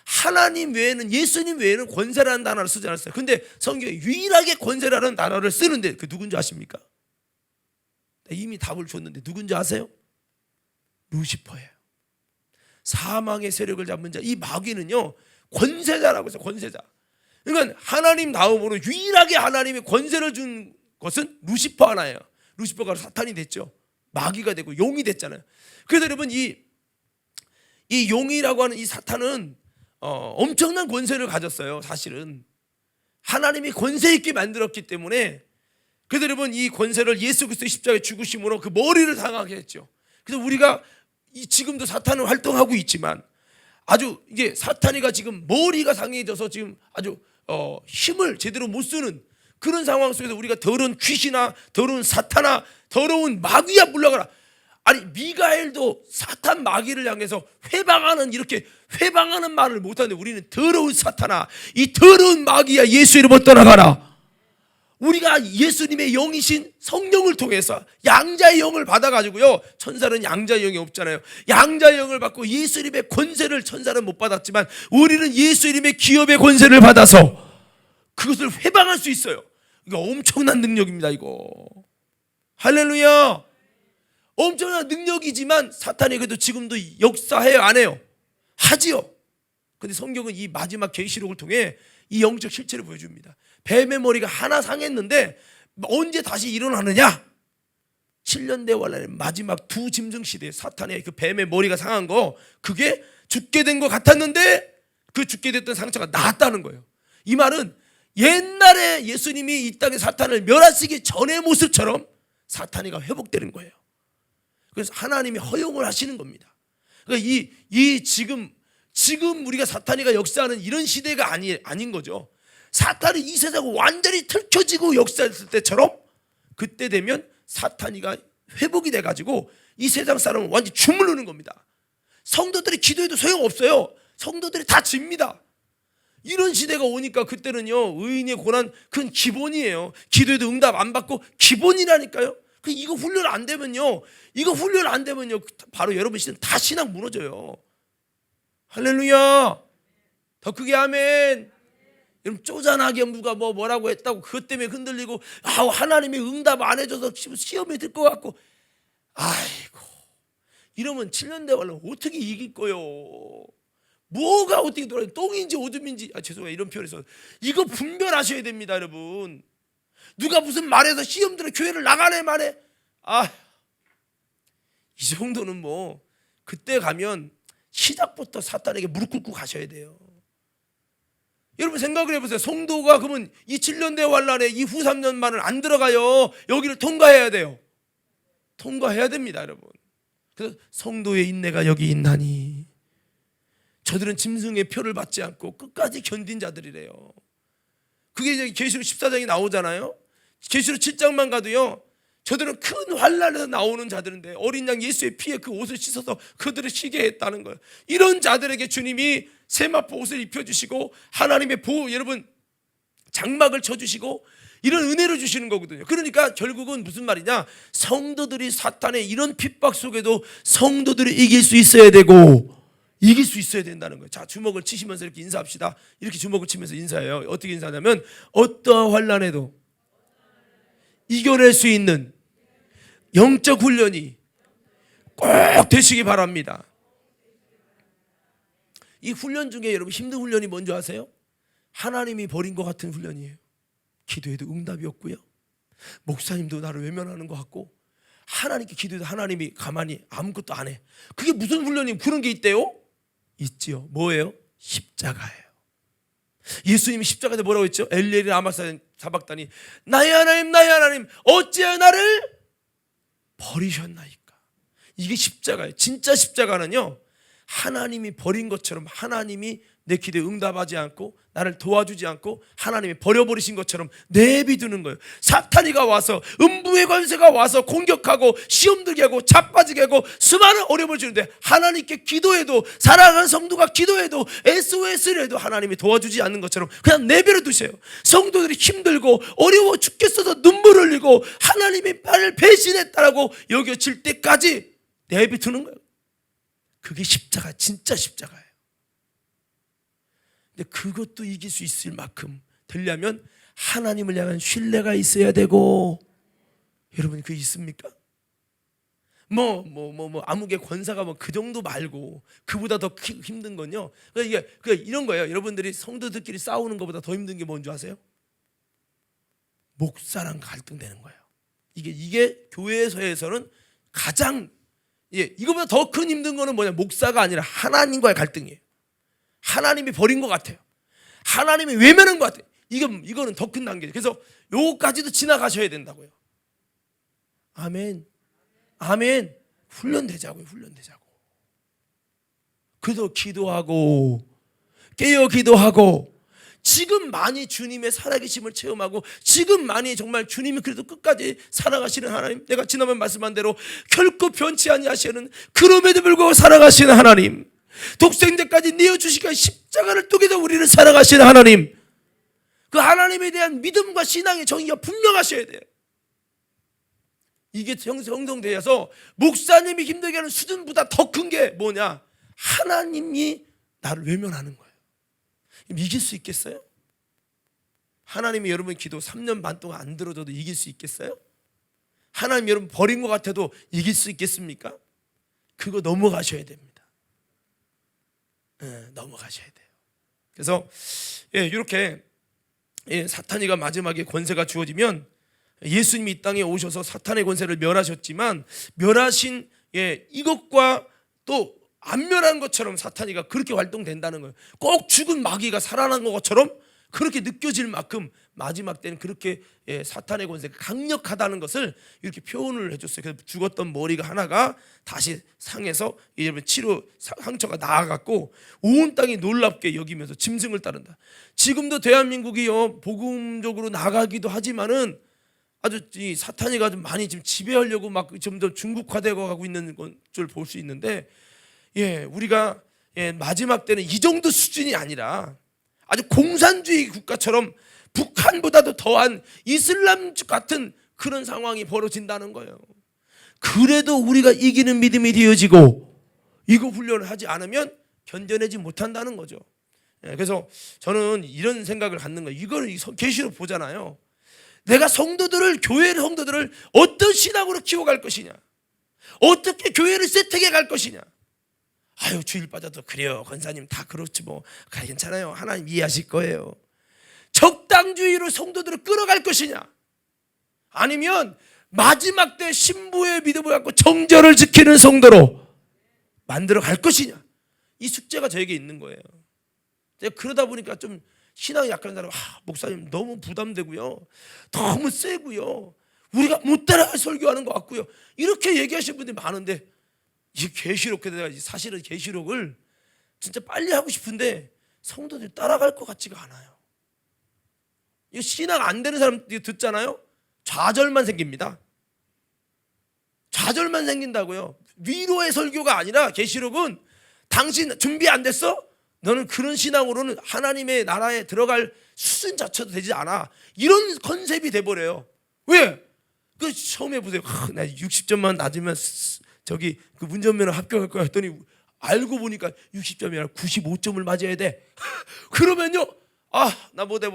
S1: 하나님 외에는, 예수님 외에는 권세라는 단어를 쓰지 않았어요. 근데 성경에 유일하게 권세라는 단어를 쓰는데 그 누군지 아십니까? 이미 답을 줬는데 누군지 아세요? 루시퍼예요. 사망의 세력을 잡는 자. 이 마귀는요, 권세자라고 해서 권세자. 그러니까 하나님 다음으로 유일하게 하나님의 권세를 준 것은 루시퍼 하나예요. 루시퍼가 사탄이 됐죠. 마귀가 되고 용이 됐잖아요. 그래서 여러분, 이 용이라고 하는 이 사탄은 엄청난 권세를 가졌어요. 사실은 하나님이 권세 있게 만들었기 때문에. 그래서 여러분, 이 권세를 예수 그리스도의 십자가의 죽으심으로 그 머리를 상하게 했죠. 그래서 우리가 지금도 사탄은 활동하고 있지만, 아주 이게 사탄이가 지금 머리가 상해져서 지금 아주 힘을 제대로 못 쓰는 그런 상황 속에서 우리가 더러운 귀신아, 더러운 사탄아, 더러운 마귀야 물러가라. 아니, 미가엘도 사탄 마귀를 향해서 이렇게 회방하는 말을 못하는데 우리는 더러운 사탄아, 이 더러운 마귀야 예수 이름으로 떠나가라. 우리가 예수님의 영이신 성령을 통해서 양자의 영을 받아가지고요, 천사는 양자의 영이 없잖아요. 양자의 영을 받고 예수님의 권세를, 천사는 못 받았지만 우리는 예수님의 기업의 권세를 받아서 그것을 회방할 수 있어요. 이거 엄청난 능력입니다. 이거 할렐루야. 엄청난 능력이지만 사탄이 그래도 지금도 역사해요, 안 해요? 하지요. 근데 성경은 이 마지막 계시록을 통해 이 영적 실체를 보여줍니다. 뱀의 머리가 하나 상했는데 언제 다시 일어나느냐? 7년 대환란의 마지막 두 짐승 시대에 사탄의 그 뱀의 머리가 상한 거, 그게 죽게 된 것 같았는데 그 죽게 됐던 상처가 나았다는 거예요. 이 말은 옛날에 예수님이 이 땅에 사탄을 멸하시기 전의 모습처럼 사탄이가 회복되는 거예요. 그래서 하나님이 허용을 하시는 겁니다. 그러니까 이 지금 우리가 사탄이가 역사하는 이런 시대가 아닌 거죠. 사탄이 이 세상을 완전히 틀켜지고 역사했을 때처럼 그때 되면 사탄이가 회복이 돼가지고 이 세상 사람은 완전히 주물르는 겁니다. 성도들이 기도해도 소용없어요. 성도들이 다 집니다. 이런 시대가 오니까 그때는요, 의인의 고난 그건 기본이에요. 기도해도 응답 안 받고 기본이라니까요. 이거 훈련 안 되면요, 바로 여러분 시대는 다 신앙 무너져요. 할렐루야. 더 크게 아멘. 여러분 쪼잔하게 누가 뭐라고 했다고 그것 때문에 흔들리고, 하나님이 응답 안 해줘서 시험에 들 것 같고, 아이고, 이러면 7년 대환란 어떻게 이길 거요? 뭐가 어떻게 돌아요? 똥인지 오줌인지, 죄송해요 이런 표현에서, 이거 분별하셔야 됩니다. 여러분, 누가 무슨 말해서 시험 들어 교회를 나가네 말해, 이 정도는 그때 가면 시작부터 사탄에게 무릎 꿇고 가셔야 돼요. 여러분 생각을 해보세요. 성도가 그러면 이 7년 대환란에 이 후 3년만은 안 들어가요. 여기를 통과해야 돼요. 통과해야 됩니다, 여러분. 그래서 성도의 인내가 여기 있나니 저들은 짐승의 표를 받지 않고 끝까지 견딘 자들이래요. 그게 이제 계시록 14장이 나오잖아요. 계시록 7장만 가도요, 저들은 큰 환난에서 나오는 자들인데 어린 양 예수의 피에 그 옷을 씻어서 그들을 쉬게 했다는 거예요. 이런 자들에게 주님이 세마포 옷을 입혀주시고 하나님의 보호, 여러분 장막을 쳐주시고 이런 은혜를 주시는 거거든요. 그러니까 결국은 무슨 말이냐, 성도들이 사탄의 이런 핍박 속에도 성도들이 이길 수 있어야 되고 이길 수 있어야 된다는 거예요. 자, 주먹을 치시면서 이렇게 인사합시다. 이렇게 주먹을 치면서 인사해요. 어떻게 인사하냐면, 어떠한 환난에도 이겨낼 수 있는 영적 훈련이 꼭 되시기 바랍니다. 이 훈련 중에 여러분 힘든 훈련이 뭔지 아세요? 하나님이 버린 것 같은 훈련이에요. 기도해도 응답이 없고요, 목사님도 나를 외면하는 것 같고, 하나님께 기도해도 하나님이 가만히 아무것도 안 해. 그게 무슨 훈련이 그런 게 있대요? 있지요. 뭐예요? 십자가예요. 예수님이 십자가에 뭐라고 했죠? 엘리엘이 사박다니 나의 하나님 어찌하여 나를 버리셨나이까. 이게 십자가예요. 진짜 십자가는요, 하나님이 버린 것처럼, 하나님이 내 기도에 응답하지 않고 나를 도와주지 않고 하나님이 버려버리신 것처럼 내비두는 거예요. 사탄이가 와서, 음부의 권세가 와서 공격하고 시험 들게 하고 자빠지게 하고 수많은 어려움을 주는데, 하나님께 기도해도, 사랑하는 성도가 기도해도 SOS를 해도 하나님이 도와주지 않는 것처럼 그냥 내버려 두세요. 성도들이 힘들고 어려워 죽겠어서 눈물 흘리고 하나님이 나를 배신했다라고 여겨질 때까지 내비두는 거예요. 그게 십자가, 진짜 십자가예요. 근데 그것도 이길 수 있을 만큼 되려면 하나님을 향한 신뢰가 있어야 되고, 여러분 그게 있습니까? 아무개 권사가 그 정도 말고 그보다 더 힘든 건요, 그러니까 이런 거예요. 여러분들이 성도들끼리 싸우는 것보다 더 힘든 게 뭔지 아세요? 목사랑 갈등되는 거예요. 이게 교회에서는 가장, 이거보다 더 큰 힘든 거는 뭐냐, 목사가 아니라 하나님과의 갈등이에요. 하나님이 버린 것 같아요. 하나님이 외면한 것 같아요. 이거는 더 큰 단계죠. 그래서 요거까지도 지나가셔야 된다고요. 아멘. 훈련되자고요. 그래도 기도하고 깨어 기도하고, 지금 많이 주님의 살아계심을 체험하고, 지금 많이 정말 주님이 그래도 끝까지 살아가시는 하나님, 내가 지난번 말씀한 대로 결코 변치 아니하시는, 그럼에도 불구하고 살아가시는 하나님, 독생자까지 내어주시기까지 십자가를 통해서 우리를 사랑하시는 하나님, 그 하나님에 대한 믿음과 신앙의 정의가 분명하셔야 돼요. 이게 형성되어서 목사님이 힘들게 하는 수준보다 더 큰 게 뭐냐? 하나님이 나를 외면하는 거예요. 이길 수 있겠어요? 하나님이 여러분 기도 3년 반 동안 안 들어줘도 이길 수 있겠어요? 하나님 여러분 버린 것 같아도 이길 수 있겠습니까? 그거 넘어가셔야 됩니다. 넘어가셔야 돼요. 그래서 이렇게 사탄이가 마지막에 권세가 주어지면 예수님이 이 땅에 오셔서 사탄의 권세를 멸하셨지만 멸하신 이것과 또 안 멸한 것처럼 사탄이가 그렇게 활동된다는 거예요. 꼭 죽은 마귀가 살아난 것처럼 그렇게 느껴질 만큼 마지막 때는 그렇게 사탄의 권세가 강력하다는 것을 이렇게 표현을 해줬어요. 그래서 죽었던 머리가 하나가 다시 상해서 치료 상처가 나아갔고 온 땅이 놀랍게 여기면서 짐승을 따른다. 지금도 대한민국이요 복음적으로 나가기도 하지만은 아주 이 사탄이가 좀 많이 지금 지배하려고 막 점점 중국화되어 가고 있는 걸 볼 수 있는데, 우리가 마지막 때는 이 정도 수준이 아니라 아주 공산주의 국가처럼 북한보다도 더한 이슬람 같은 그런 상황이 벌어진다는 거예요. 그래도 우리가 이기는 믿음이 되어지고 이거 훈련을 하지 않으면 견뎌내지 못한다는 거죠. 그래서 저는 이런 생각을 갖는 거예요. 이걸 계시록 보잖아요. 내가 교회 성도들을 어떤 신앙으로 키워갈 것이냐, 어떻게 교회를 세팅해 갈 것이냐. 아유 주일 빠져도 그래요 권사님 다 그렇지 뭐 괜찮아요 하나님 이해하실 거예요. 적당주의로 성도들을 끌어갈 것이냐, 아니면 마지막 때 신부의 믿음을 갖고 정절을 지키는 성도로 만들어 갈 것이냐, 이 숙제가 저에게 있는 거예요. 제가 그러다 보니까 좀 신앙이 약한 사람, 목사님 너무 부담되고요, 너무 세고요, 우리가 못 따라갈 설교하는 것 같고요, 이렇게 얘기하시는 분들이 많은데, 이 계시록, 사실은 계시록을 진짜 빨리 하고 싶은데 성도들이 따라갈 것 같지가 않아요. 이 신앙 안 되는 사람 듣잖아요. 좌절만 생깁니다. 좌절만 생긴다고요. 위로의 설교가 아니라 계시록은 당신 준비 안 됐어? 너는 그런 신앙으로는 하나님의 나라에 들어갈 수준 자체도 되지 않아. 이런 컨셉이 돼버려요. 왜? 그 처음에 보세요. 나 60점만 낮으면 저기 그 운전면허 합격할 거야 했더니 알고 보니까 60점이 아니라 95점을 맞아야 돼. 그러면요, 나 못해.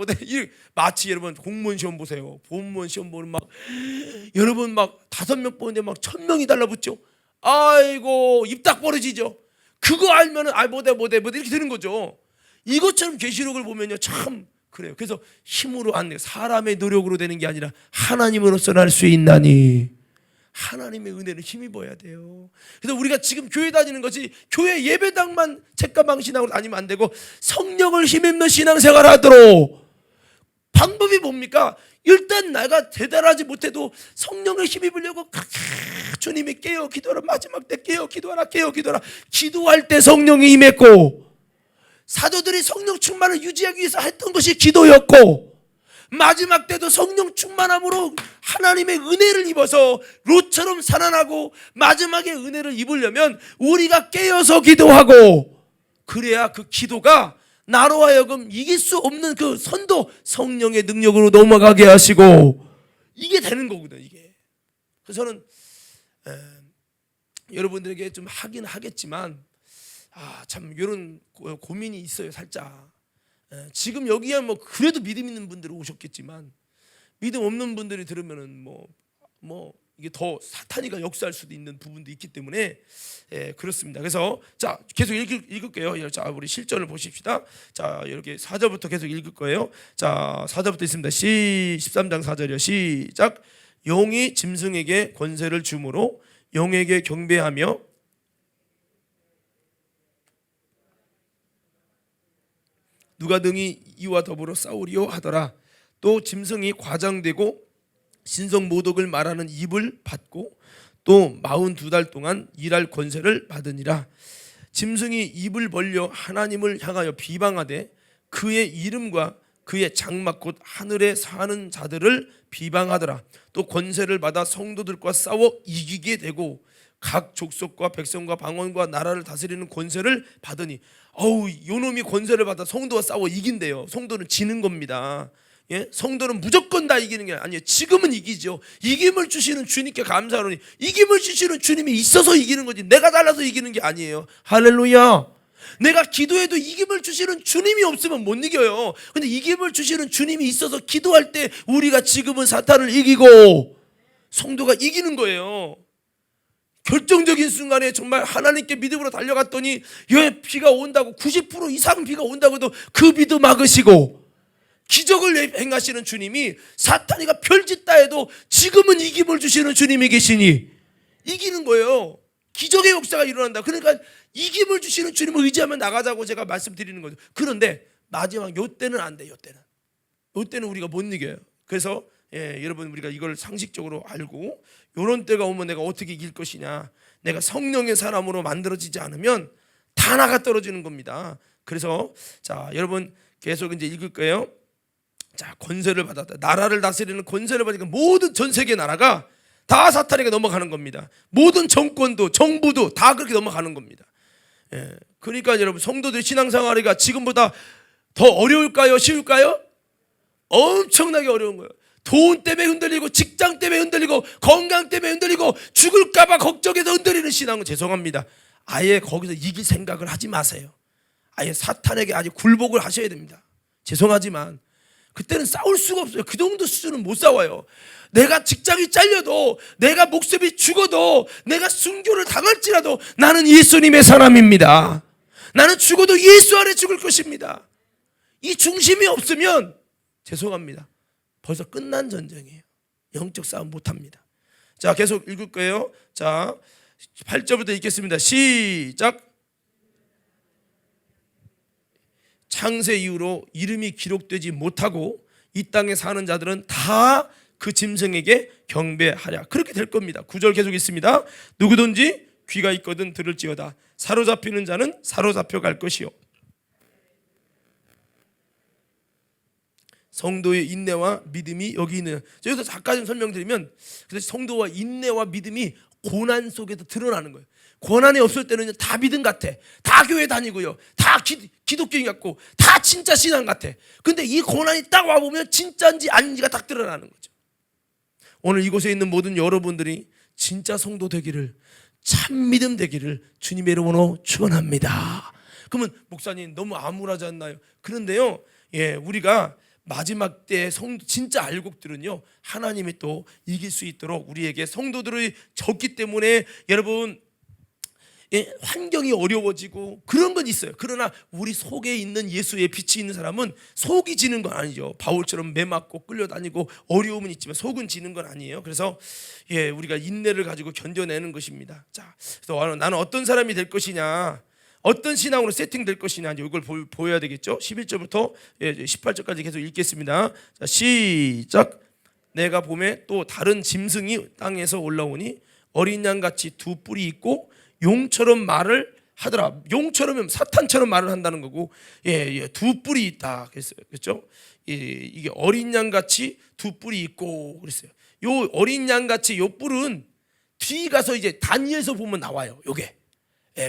S1: 마치 여러분 공무원 시험 보세요. 공무원 시험 보는 여러분 5명 보는데 1000명이 달라붙죠. 아이고 입 딱 벌어지죠. 그거 알면은 못해 이렇게 되는 거죠. 이것처럼 계시록을 보면요 참 그래요. 그래서 힘으로 안 돼, 사람의 노력으로 되는 게 아니라 하나님으로서 날 수 있나니 하나님의 은혜를 힘입어야 돼요. 그래서 우리가 지금 교회 다니는 것이 교회 예배당만 책가방 신앙으로 다니면 안 되고 성령을 힘입는 신앙생활 하도록 방법이 뭡니까? 일단 내가 대단하지 못해도 성령을 힘입으려고 주님이 깨어 기도하라, 마지막 때 깨어 기도하라, 기도할 때 성령이 임했고, 사도들이 성령 충만을 유지하기 위해서 했던 것이 기도였고, 마지막 때도 성령 충만함으로 하나님의 은혜를 입어서 롯처럼 살아나고, 마지막에 은혜를 입으려면 우리가 깨어서 기도하고, 그래야 그 기도가 나로 하여금 이길 수 없는 그 선도 성령의 능력으로 넘어가게 하시고, 이게 되는 거거든요. 이게. 그래서 저는 여러분들에게 좀 하긴 하겠지만 참 이런 고민이 있어요. 살짝 지금 여기야 그래도 믿음 있는 분들이 오셨겠지만, 믿음 없는 분들이 들으면은 이게 더 사탄이가 역사할 수도 있는 부분도 있기 때문에 그렇습니다. 그래서 자 계속 읽을게요. 자 우리 실전을 보십시다. 자 이렇게 4절부터 계속 읽을 거예요. 자 4절부터 있습니다. 13장 4절이요. 시작. 용이 짐승에게 권세를 주므로 용에게 경배하며 누가 등이 이와 더불어 싸우리요 하더라. 또 짐승이 과장되고 신성모독을 말하는 입을 받고 또 42달 동안 일할 권세를 받으니라. 짐승이 입을 벌려 하나님을 향하여 비방하되 그의 이름과 그의 장막 곧 하늘에 사는 자들을 비방하더라. 또 권세를 받아 성도들과 싸워 이기게 되고 각 족속과 백성과 방언과 나라를 다스리는 권세를 받으니, 요놈이 권세를 받아 성도와 싸워 이긴대요. 성도는 지는 겁니다. 예? 성도는 무조건 다 이기는 게 아니에요. 지금은 이기죠. 이김을 주시는 주님께 감사하노니, 이김을 주시는 주님이 있어서 이기는 거지 내가 달라서 이기는 게 아니에요. 할렐루야. 내가 기도해도 이김을 주시는 주님이 없으면 못 이겨요. 근데 이김을 주시는 주님이 있어서 기도할 때 우리가 지금은 사탄을 이기고 성도가 이기는 거예요. 결정적인 순간에 정말 하나님께 믿음으로 달려갔더니 비가 온다고 90% 이상 비가 온다고 해도 그 비도 막으시고 기적을 행하시는 주님이 사탄이가 별짓다 해도 지금은 이김을 주시는 주님이 계시니 이기는 거예요. 기적의 역사가 일어난다. 그러니까 이김을 주시는 주님을 의지하면 나가자고 제가 말씀드리는 거죠. 그런데 마지막 요때는 안 돼. 요때는 우리가 못 이겨요. 그래서 여러분 우리가 이걸 상식적으로 알고 요런 때가 오면 내가 어떻게 이길 것이냐, 내가 성령의 사람으로 만들어지지 않으면 다 나가 떨어지는 겁니다. 그래서 자 여러분 계속 이제 읽을 거예요. 자, 권세를 받았다. 나라를 다스리는 권세를 받으니까 모든 전 세계 나라가 다 사탄에게 넘어가는 겁니다. 모든 정권도 정부도 다 그렇게 넘어가는 겁니다. 그러니까 여러분 성도들 신앙생활이가 지금보다 더 어려울까요? 쉬울까요? 엄청나게 어려운 거예요. 돈 때문에 흔들리고, 직장 때문에 흔들리고, 건강 때문에 흔들리고, 죽을까봐 걱정해서 흔들리는 신앙은 죄송합니다. 아예 거기서 이길 생각을 하지 마세요. 아예 사탄에게 아주 굴복을 하셔야 됩니다. 죄송하지만 그때는 싸울 수가 없어요. 그 정도 수준은 못 싸워요. 내가 직장이 잘려도, 내가 목숨이 죽어도, 내가 순교를 당할지라도 나는 예수님의 사람입니다. 나는 죽어도 예수 안에 죽을 것입니다. 이 중심이 없으면 죄송합니다. 벌써 끝난 전쟁이에요. 영적 싸움 못합니다. 자, 계속 읽을 거예요. 자, 8절부터 읽겠습니다. 시작. 창세 이후로 이름이 기록되지 못하고 이 땅에 사는 자들은 다 그 짐승에게 경배하랴. 그렇게 될 겁니다. 9절 계속 있습니다. 누구든지 귀가 있거든 들을지어다. 사로잡히는 자는 사로잡혀 갈 것이요. 성도의 인내와 믿음이 여기 있는. 여기서 잠깐 좀 설명드리면, 그래서 성도와 인내와 믿음이 고난 속에서 드러나는 거예요. 고난이 없을 때는 다 믿음 같아. 다 교회 다니고요. 다 기독교인 같고 다 진짜 신앙 같아. 근데 이 고난이 딱 와보면 진짜인지 아닌지가 딱 드러나는 거죠. 오늘 이곳에 있는 모든 여러분들이 진짜 성도 되기를, 참 믿음 되기를 주님의 이름으로 축원합니다. 그러면 목사님 너무 암울하지 않나요? 그런데요, 우리가 마지막 때 진짜 알곡들은요, 하나님이 또 이길 수 있도록 우리에게 성도들이 적기 때문에 여러분 환경이 어려워지고 그런 건 있어요. 그러나 우리 속에 있는 예수의 빛이 있는 사람은 속이 지는 건 아니죠. 바울처럼 매 맞고 끌려다니고 어려움은 있지만 속은 지는 건 아니에요. 그래서 우리가 인내를 가지고 견뎌내는 것입니다. 자, 그래서 나는 어떤 사람이 될 것이냐, 어떤 신앙으로 세팅될 것이냐, 이걸 보여야 되겠죠. 11절부터 18절까지 계속 읽겠습니다. 자, 시작. 내가 봄에 또 다른 짐승이 땅에서 올라오니 어린 양같이 두 뿔이 있고 용처럼 말을 하더라. 용처럼 사탄처럼 말을 한다는 거고, 두 뿔이 있다 그랬어요. 그렇죠? 이게 어린 양같이 두 뿔이 있고 그랬어요. 요 어린 양같이 요 뿔은 뒤 가서 이제 다니엘서 보면 나와요. 요게.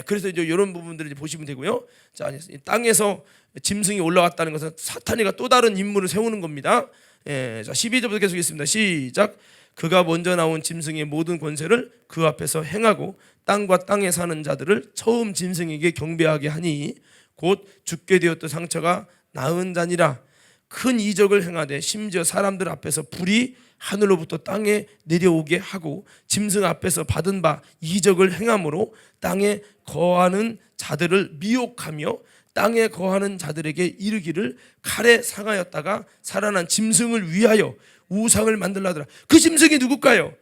S1: 그래서 이제 이런 부분들을 이제 보시면 되고요. 자, 땅에서 짐승이 올라왔다는 것은 사탄이가 또 다른 인물을 세우는 겁니다. 자, 12절부터 계속 있습니다. 시작. 그가 먼저 나온 짐승의 모든 권세를 그 앞에서 행하고 땅과 땅에 사는 자들을 처음 짐승에게 경배하게 하니 곧 죽게 되었던 상처가 나은 자니라. 큰 이적을 행하되 심지어 사람들 앞에서 불이 하늘로부터 땅에 내려오게 하고 짐승 앞에서 받은 바 이적을 행함으로 땅에 거하는 자들을 미혹하며 땅에 거하는 자들에게 이르기를 칼에 상하였다가 살아난 짐승을 위하여 우상을 만들라더라. 그 짐승이 누굴까요?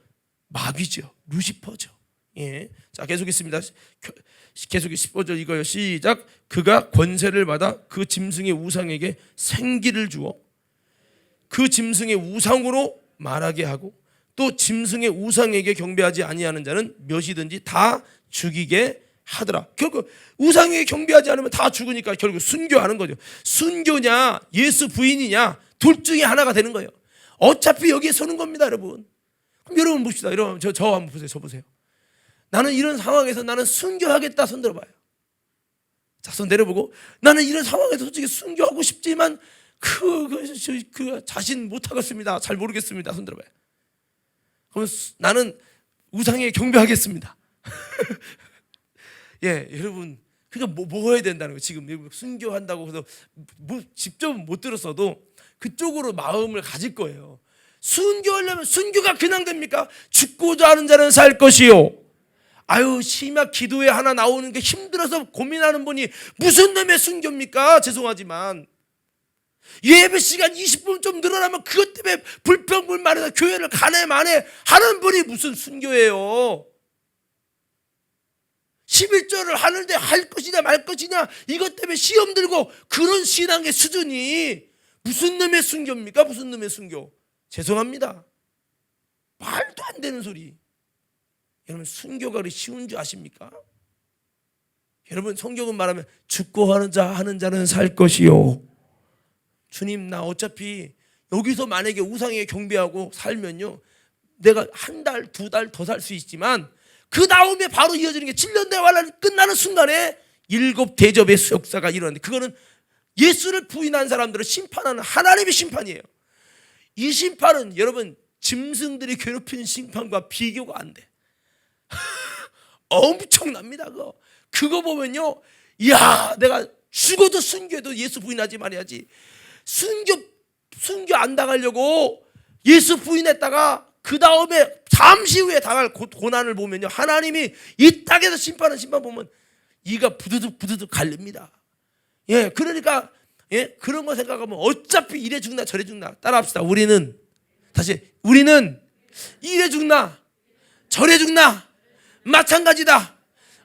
S1: 마귀죠. 루시퍼죠. 자, 계속 있습니다. 계속 15절 이거요. 시작. 그가 권세를 받아 그 짐승의 우상에게 생기를 주어 그 짐승의 우상으로 말하게 하고 또 짐승의 우상에게 경배하지 아니하는 자는 몇이든지 다 죽이게 하더라. 결국 우상에게 경배하지 않으면 다 죽으니까 결국 순교하는 거죠. 순교냐 예수 부인이냐 둘 중에 하나가 되는 거예요. 어차피 여기에 서는 겁니다, 여러분. 그럼 여러분 봅시다. 여러분 저 한번 보세요. 저 보세요. 나는 이런 상황에서 나는 순교하겠다. 손 들어봐요. 자, 손 내려보고 나는 이런 상황에서 솔직히 순교하고 싶지만 그 자신 못하겠습니다. 잘 모르겠습니다. 손 들어봐요. 그러면 나는 우상에 경배하겠습니다. 예, 여러분, 그러니까 뭐 해야 된다는 거예요. 지금 순교한다고 해서 직접 못 들었어도 그쪽으로 마음을 가질 거예요. 순교하려면 순교가 그냥 됩니까? 죽고자 하는 자는 살 것이요. 아유, 심야 기도회 하나 나오는 게 힘들어서 고민하는 분이 무슨 놈의 순교입니까? 죄송하지만 예배 시간 20분 좀 늘어나면 그것 때문에 불평불만해서 교회를 가네 마네 하는 분이 무슨 순교예요? 11절을 하는데 할 것이냐 말 것이냐 이것 때문에 시험 들고 그런 신앙의 수준이 무슨 놈의 순교입니까? 무슨 놈의 순교? 죄송합니다. 말도 안 되는 소리. 여러분, 순교가 그리 쉬운 줄 아십니까? 여러분, 성경은 말하면 죽고 하는 자는 살 것이요. 주님, 나 어차피 여기서 만약에 우상에 경배하고 살면요, 내가 한 달, 두 달 더 살 수 있지만 그 다음에 바로 이어지는 게 7년 대환란 끝나는 순간에 7 대접의 역사가 일어나는데, 그거는 예수를 부인한 사람들을 심판하는 하나님의 심판이에요. 이 심판은 여러분, 짐승들이 괴롭히는 심판과 비교가 안 돼. 엄청납니다. 그거 보면요, 이야, 내가 죽어도 순교해도 예수 부인하지 말아야지. 순교 안 당하려고 예수 부인했다가 그 다음에 잠시 후에 당할 고난을 보면요, 하나님이 이 땅에서 심판하는 심판 보면 이가 부두둑 갈립니다. 예, 그러니까 예, 그런 거 생각하면 어차피 이래 죽나 저래 죽나. 따라합시다. 우리는 이래 죽나 저래 죽나 마찬가지다.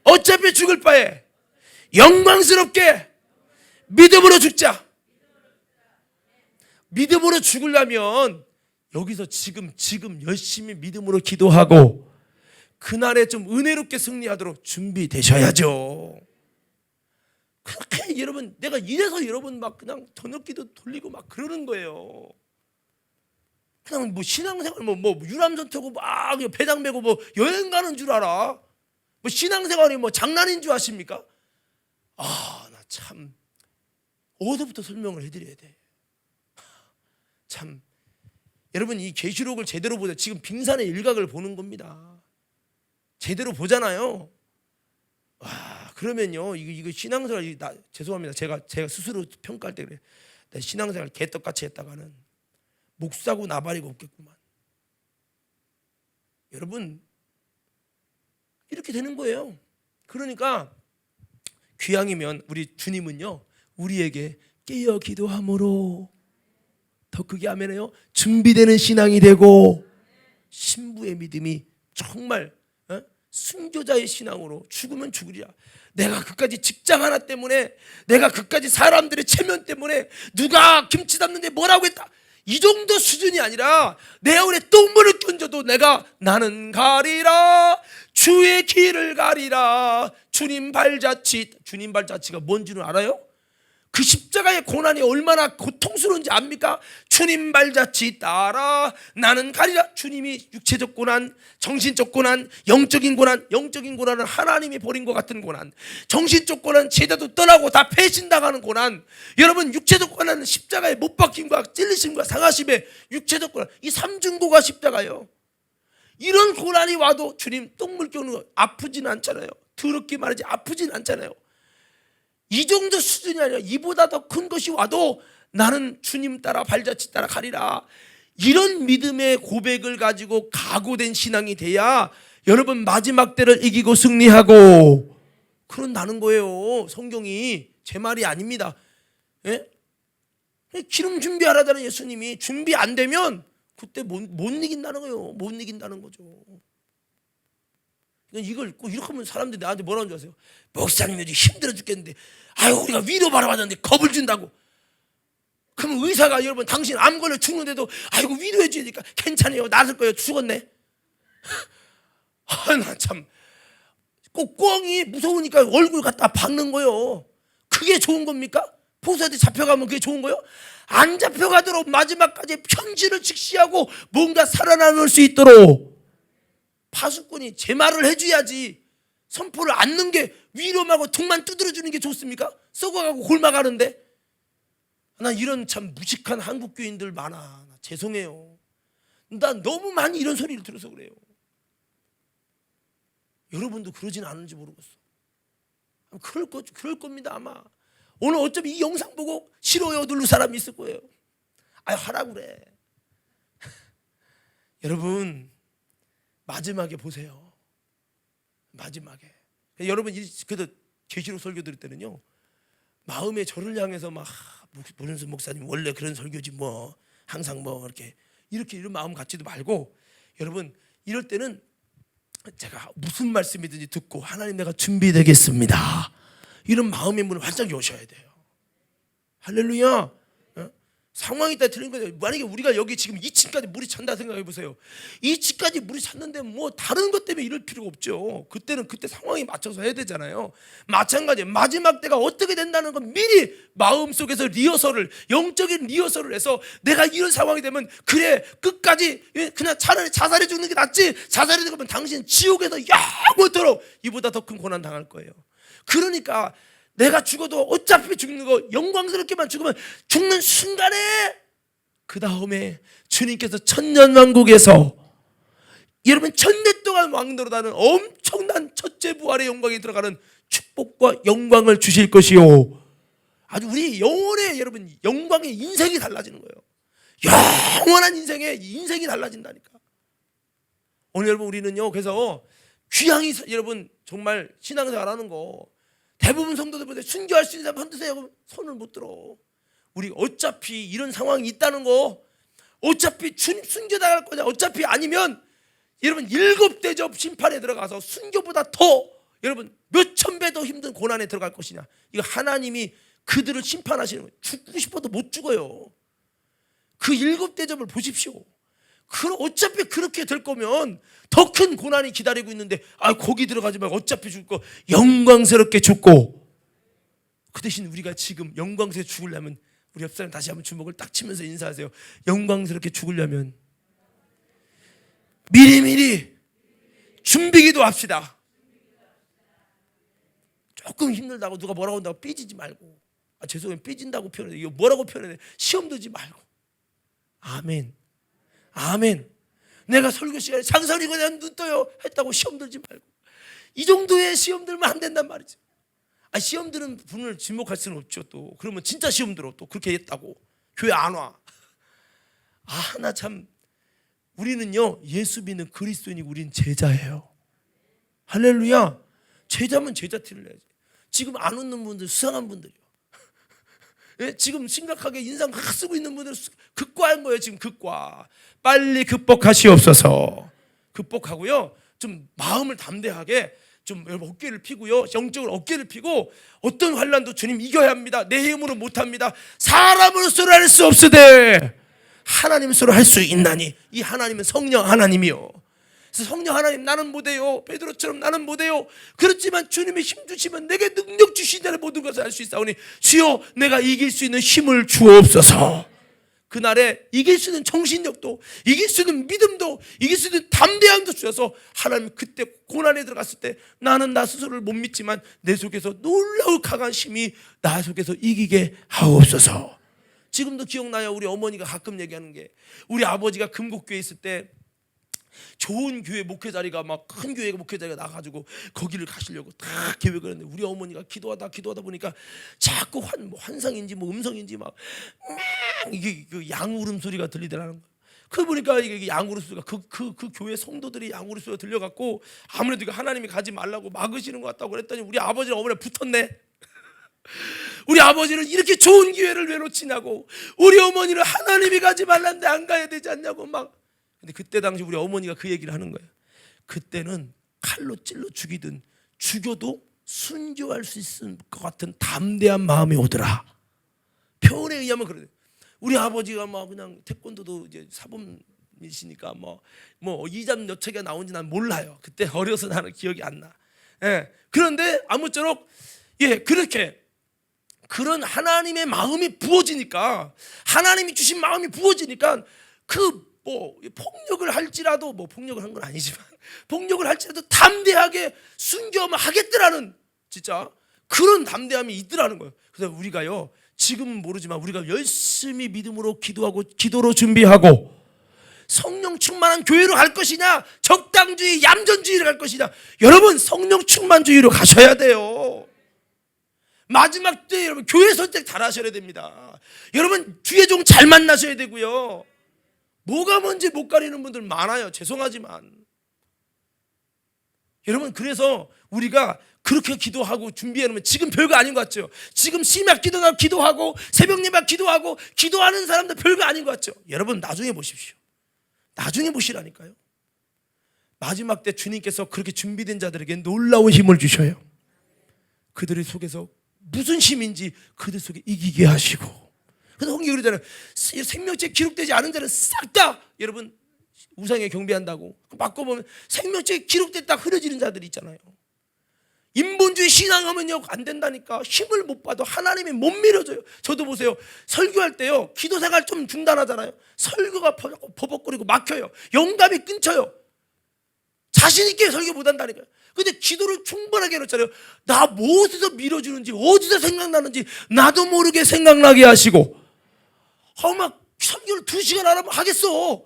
S1: 어차피 죽을 바에 영광스럽게 믿음으로 죽자. 믿음으로 죽으려면 여기서 지금 열심히 믿음으로 기도하고 그날에 좀 은혜롭게 승리하도록 준비되셔야죠. 그렇게 여러분, 내가 이래서 여러분 막 그냥 저녁기도 돌리고 막 그러는 거예요. 그냥 뭐 신앙생활 뭐 유람선 타고 막 배당 메고 뭐 여행 가는 줄 알아? 뭐 신앙생활이 뭐 장난인 줄 아십니까? 아, 나 참 어디부터 설명을 해드려야 돼. 참, 여러분, 이 계시록을 제대로 보자. 지금 빙산의 일각을 보는 겁니다. 제대로 보잖아요. 와, 그러면요, 이거 신앙생활, 죄송합니다. 제가 스스로 평가할 때 그래. 내 신앙생활 개떡같이 했다가는 목사고 나발이고 없겠구만. 여러분, 이렇게 되는 거예요. 그러니까 귀향이면 우리 주님은요, 우리에게 깨어 기도함으로, 더 크게 하면요, 준비되는 신앙이 되고 신부의 믿음이 정말 순교자의 신앙으로 죽으면 죽으리라. 내가 그까지 직장 하나 때문에, 내가 그까지 사람들의 체면 때문에 누가 김치 담는데 뭐라고 했다, 이 정도 수준이 아니라 내 얼에 똥물을 던져도 나는 가리라, 주의 길을 가리라. 주님 발자취가 뭔지는 알아요? 그 십자가의 고난이 얼마나 고통스러운지 압니까? 주님 발자취 따라 나는 가리라. 주님이 육체적 고난, 정신적 고난, 영적인 고난은 하나님이 버린 것 같은 고난, 정신적 고난, 제자도 떠나고 다 배신당하는 고난. 여러분, 육체적 고난은 십자가에 못 박힘과 찔리심과 상하심의 육체적 고난, 이 삼중고가 십자가예요. 이런 고난이 와도 주님 똥물 껴는 거 아프진 않잖아요. 더럽게 말하지 아프진 않잖아요. 이 정도 수준이 아니라 이보다 더 큰 것이 와도 나는 주님 따라 발자취 따라 가리라. 이런 믿음의 고백을 가지고 각오된 신앙이 돼야 여러분 마지막 때를 이기고 승리하고 그런다는 거예요. 성경이 제 말이 아닙니다. 예? 기름 준비하라잖아요. 예수님이. 준비 안 되면 그때 못 이긴다는 거예요. 못 이긴다는 거죠. 이걸 꼭 이렇게 하면 사람들이 나한테 뭐라는 줄 아세요? 목사님 요즘 힘들어 죽겠는데, 아유, 우리가 위로 바라봤는데 겁을 준다고. 그러면 의사가 여러분 당신 암 걸려 죽는데도 아이고 위로해 줘야 되니까 괜찮아요, 나을 거예요, 죽었네. 아, 나 참 꼭 꽁이 무서우니까 얼굴 갖다 박는 거예요. 그게 좋은 겁니까? 포수한테 잡혀가면 그게 좋은 거예요? 안 잡혀가도록 마지막까지 편지를 직시하고 뭔가 살아남을 수 있도록 파수꾼이 제 말을 해줘야지. 선포를 않는 게 위로하고 등만 두드려주는 게 좋습니까? 썩어가고 골마가는데. 나 이런 참 무식한 한국 교인들 많아. 나 죄송해요. 나 너무 많이 이런 소리를 들어서 그래요. 여러분도 그러진 않은지 모르겠어. 그럴 겁니다 아마. 오늘 어차피 이 영상 보고 싫어요 누를 사람이 있을 거예요. 하라고 그래. 여러분 마지막에 보세요. 마지막에 여러분 그래도 계시록 설교 들을 때는요, 마음에 저를 향해서 막 모른수 목사님 원래 그런 설교지 뭐 항상 뭐 이렇게 이런 마음 갖지도 말고, 여러분 이럴 때는 제가 무슨 말씀이든지 듣고 하나님 내가 준비되겠습니다 이런 마음의 문을 활짝 여셔야 돼요. 할렐루야. 상황이 다 틀린 거죠. 만약에 우리가 여기 지금 2층까지 물이 찬다 생각해 보세요. 2층까지 물이 찼는데 뭐 다른 것 때문에 이럴 필요가 없죠. 그때는 그때 상황에 맞춰서 해야 되잖아요. 마찬가지예요. 마지막 때가 어떻게 된다는 건 미리 마음속에서 리허설을, 영적인 리허설을 해서 내가 이런 상황이 되면 그래 끝까지 그냥 차라리 자살해 죽는 게 낫지, 자살해 죽으면 당신 지옥에서 영원토록 이보다 더 큰 고난 당할 거예요. 그러니까 내가 죽어도 어차피 죽는 거 영광스럽게만 죽으면 죽는 순간에 그 다음에 주님께서 천년왕국에서 여러분 1000년 동안 왕노릇하는 엄청난 첫째 부활의 영광에 들어가는 축복과 영광을 주실 것이요, 아주 우리 영혼의 여러분 영광의 인생이 달라지는 거예요. 영원한 인생이 달라진다니까. 오늘 여러분 우리는요, 그래서 귀향이 여러분 정말 신앙생활 하는 거 대부분 성도들보다 순교할 수 있는 사람 흔드세요. 그럼 손을 못 들어. 우리 어차피 이런 상황이 있다는 거, 어차피 주님 순교당할 거냐, 어차피 아니면 여러분 7대접 심판에 들어가서 순교보다 더 여러분 몇천 배 더 힘든 고난에 들어갈 것이냐, 이거 하나님이 그들을 심판하시는 거예요. 죽고 싶어도 못 죽어요. 그 7대접을 보십시오. 그럼 어차피 그렇게 될 거면 더 큰 고난이 기다리고 있는데 거기 들어가지 말고 어차피 죽을 거 영광스럽게 죽고, 그 대신 우리가 지금 영광스럽게 죽으려면 우리 옆 사람 다시 한번 주먹을 딱 치면서 인사하세요. 영광스럽게 죽으려면 미리미리 준비기도 합시다. 조금 힘들다고 누가 뭐라고 한다고 삐지지 말고, 죄송해요 삐진다고 표현해, 이거 뭐라고 표현해, 시험 들지 말고. 아멘. 아멘. 내가 설교 시간에 장사리고 내가 눈 떠요 했다고 시험 들지 말고, 이 정도의 시험 들면 안 된단 말이죠. 시험 드는 분을 지목할 수는 없죠. 또 그러면 진짜 시험 들어. 또 그렇게 했다고 교회 안 와. 나 참, 우리는요 예수 믿는 그리스도인이고 우리는 제자예요. 할렐루야. 제자면 제자 티를 내야지. 지금 안 웃는 분들 수상한 분들이요. 지금 심각하게 인상 쓰고 있는 분들은 극과한 거예요. 지금 극과. 빨리 극복하시옵소서. 극복하고요, 좀 마음을 담대하게 좀 어깨를 피고요, 영적으로 어깨를 피고, 어떤 환난도 주님 이겨야 합니다. 내 힘으로 못합니다. 사람으로서는 할 수 없으되 하나님으로서 할 수 있나니. 이 하나님은 성령 하나님이요. 그래서 성령 하나님, 나는 못해요. 베드로처럼 나는 못해요. 그렇지만 주님의 힘 주시면 내게 능력 주시다는 모든 것을 알 수 있사오니 주여 내가 이길 수 있는 힘을 주옵소서. 그날에 이길 수 있는 정신력도, 이길 수 있는 믿음도, 이길 수 있는 담대함도 주셔서 하나님 그때 고난에 들어갔을 때 나는 나 스스로를 못 믿지만 내 속에서 놀라운 강한 힘이 나 속에서 이기게 하옵소서. 지금도 기억나요. 우리 어머니가 가끔 얘기하는 게, 우리 아버지가 금곡교회에 있을 때 좋은 교회 목회 자리가 막 큰 교회 목회 자리가 나가지고 거기를 가시려고 다 계획을 했는데, 우리 어머니가 기도하다 보니까 자꾸 환상인지 뭐 음성인지 막 이게 그 양울음 소리가 들리더라는 거예요. 그 보니까 이게 양울음 소리가 그 교회 성도들이 양울음 소리가 들려갖고 아무래도 이거 하나님이 가지 말라고 막으시는 것 같다고 그랬더니 우리 아버지랑 어머니가 붙었네. 우리 아버지는 이렇게 좋은 기회를 왜 놓치냐고, 우리 어머니를 하나님이 가지 말란데 안 가야 되지 않냐고 막. 근데 그때 당시 우리 어머니가 그 얘기를 하는 거예요. 그때는 칼로 찔러 죽이든 죽여도 순교할 수 있을 것 같은 담대한 마음이 오더라. 표현에 의하면 그래요. 우리 아버지가 막 그냥 태권도도 이제 사범이시니까 뭐 이잠 여책이 나온지 난 몰라요. 그때 어려서 나는 기억이 안 나. 그런데 아무쪼록 그렇게 그런 하나님의 마음이 부어지니까, 하나님이 주신 마음이 부어지니까 폭력을 할지라도, 폭력을 한 건 아니지만 폭력을 할지라도 담대하게 순교하면 하겠더라는 진짜 그런 담대함이 있더라는 거예요. 그래서 우리가요 지금은 모르지만 우리가 열심히 믿음으로 기도하고 기도로 준비하고 성령 충만한 교회로 갈 것이냐, 적당주의 얌전주의로 갈 것이냐. 여러분, 성령 충만주의로 가셔야 돼요. 마지막 때 여러분 교회 선택 잘 하셔야 됩니다. 여러분 주의 종 잘 만나셔야 되고요. 뭐가 뭔지 못 가리는 분들 많아요. 죄송하지만 여러분, 그래서 우리가 그렇게 기도하고 준비해놓으면 지금 별거 아닌 것 같죠? 지금 심야 기도하고 새벽 예배 기도하고 기도하는 사람들 별거 아닌 것 같죠? 여러분 나중에 보십시오. 나중에 보시라니까요. 마지막 때 주님께서 그렇게 준비된 자들에게 놀라운 힘을 주셔요. 그들의 속에서 무슨 힘인지 그들 속에 이기게 하시고. 그래서 홍기 그러잖아요. 생명체 기록되지 않은 자는 싹 다 여러분 우상에 경배한다고. 바꿔보면 생명체 기록됐다 흐려지는 자들이 있잖아요. 인본주의 신앙하면요 안 된다니까. 힘을 못 봐도 하나님이 못 밀어줘요. 저도 보세요. 설교할 때요 기도 생활 좀 중단하잖아요. 설교가 버벅거리고 막혀요. 영감이 끊겨요. 자신 있게 설교 못 한다니까요. 근데 기도를 충분하게 해놓잖아요. 나 무엇에서 밀어주는지 어디서 생각나는지 나도 모르게 생각나게 하시고. 막 설교를 2시간 하라면 하겠어.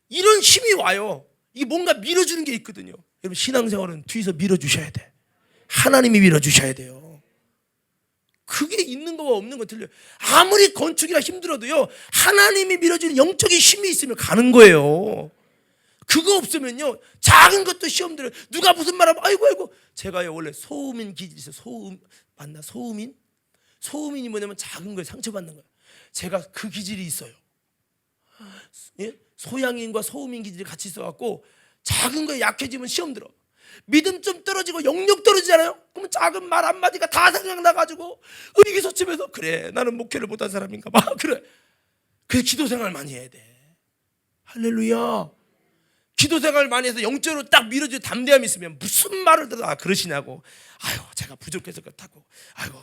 S1: 이런 힘이 와요. 이게 뭔가 밀어주는 게 있거든요. 여러분 신앙생활은 뒤에서 밀어주셔야 돼. 하나님이 밀어주셔야 돼요. 그게 있는 거와 없는 거 틀려요. 아무리 건축이라 힘들어도요 하나님이 밀어주는 영적인 힘이 있으면 가는 거예요. 그거 없으면요 작은 것도 시험 들어요. 누가 무슨 말하면 아이고. 제가요 원래 소음인 기질이 있어요. 소음인? 소음인이 뭐냐면 작은 거에 상처받는 거예요. 제가 그 기질이 있어요. 예? 소양인과 소음인 기질이 같이 있어갖고 작은 거에 약해지면 시험 들어. 믿음 좀 떨어지고 영역 떨어지잖아요. 그러면 작은 말 한마디가 다 생각나가지고 의기소침해서 그래 나는 목회를 못한 사람인가 봐. 그래 기도 생활 많이 해야 돼. 할렐루야. 기도 생활 많이 해서 영적으로 딱 밀어줄 담대함이 있으면 무슨 말을 들어도 그러시냐고. 아유 제가 부족해서 그렇다고. 아이고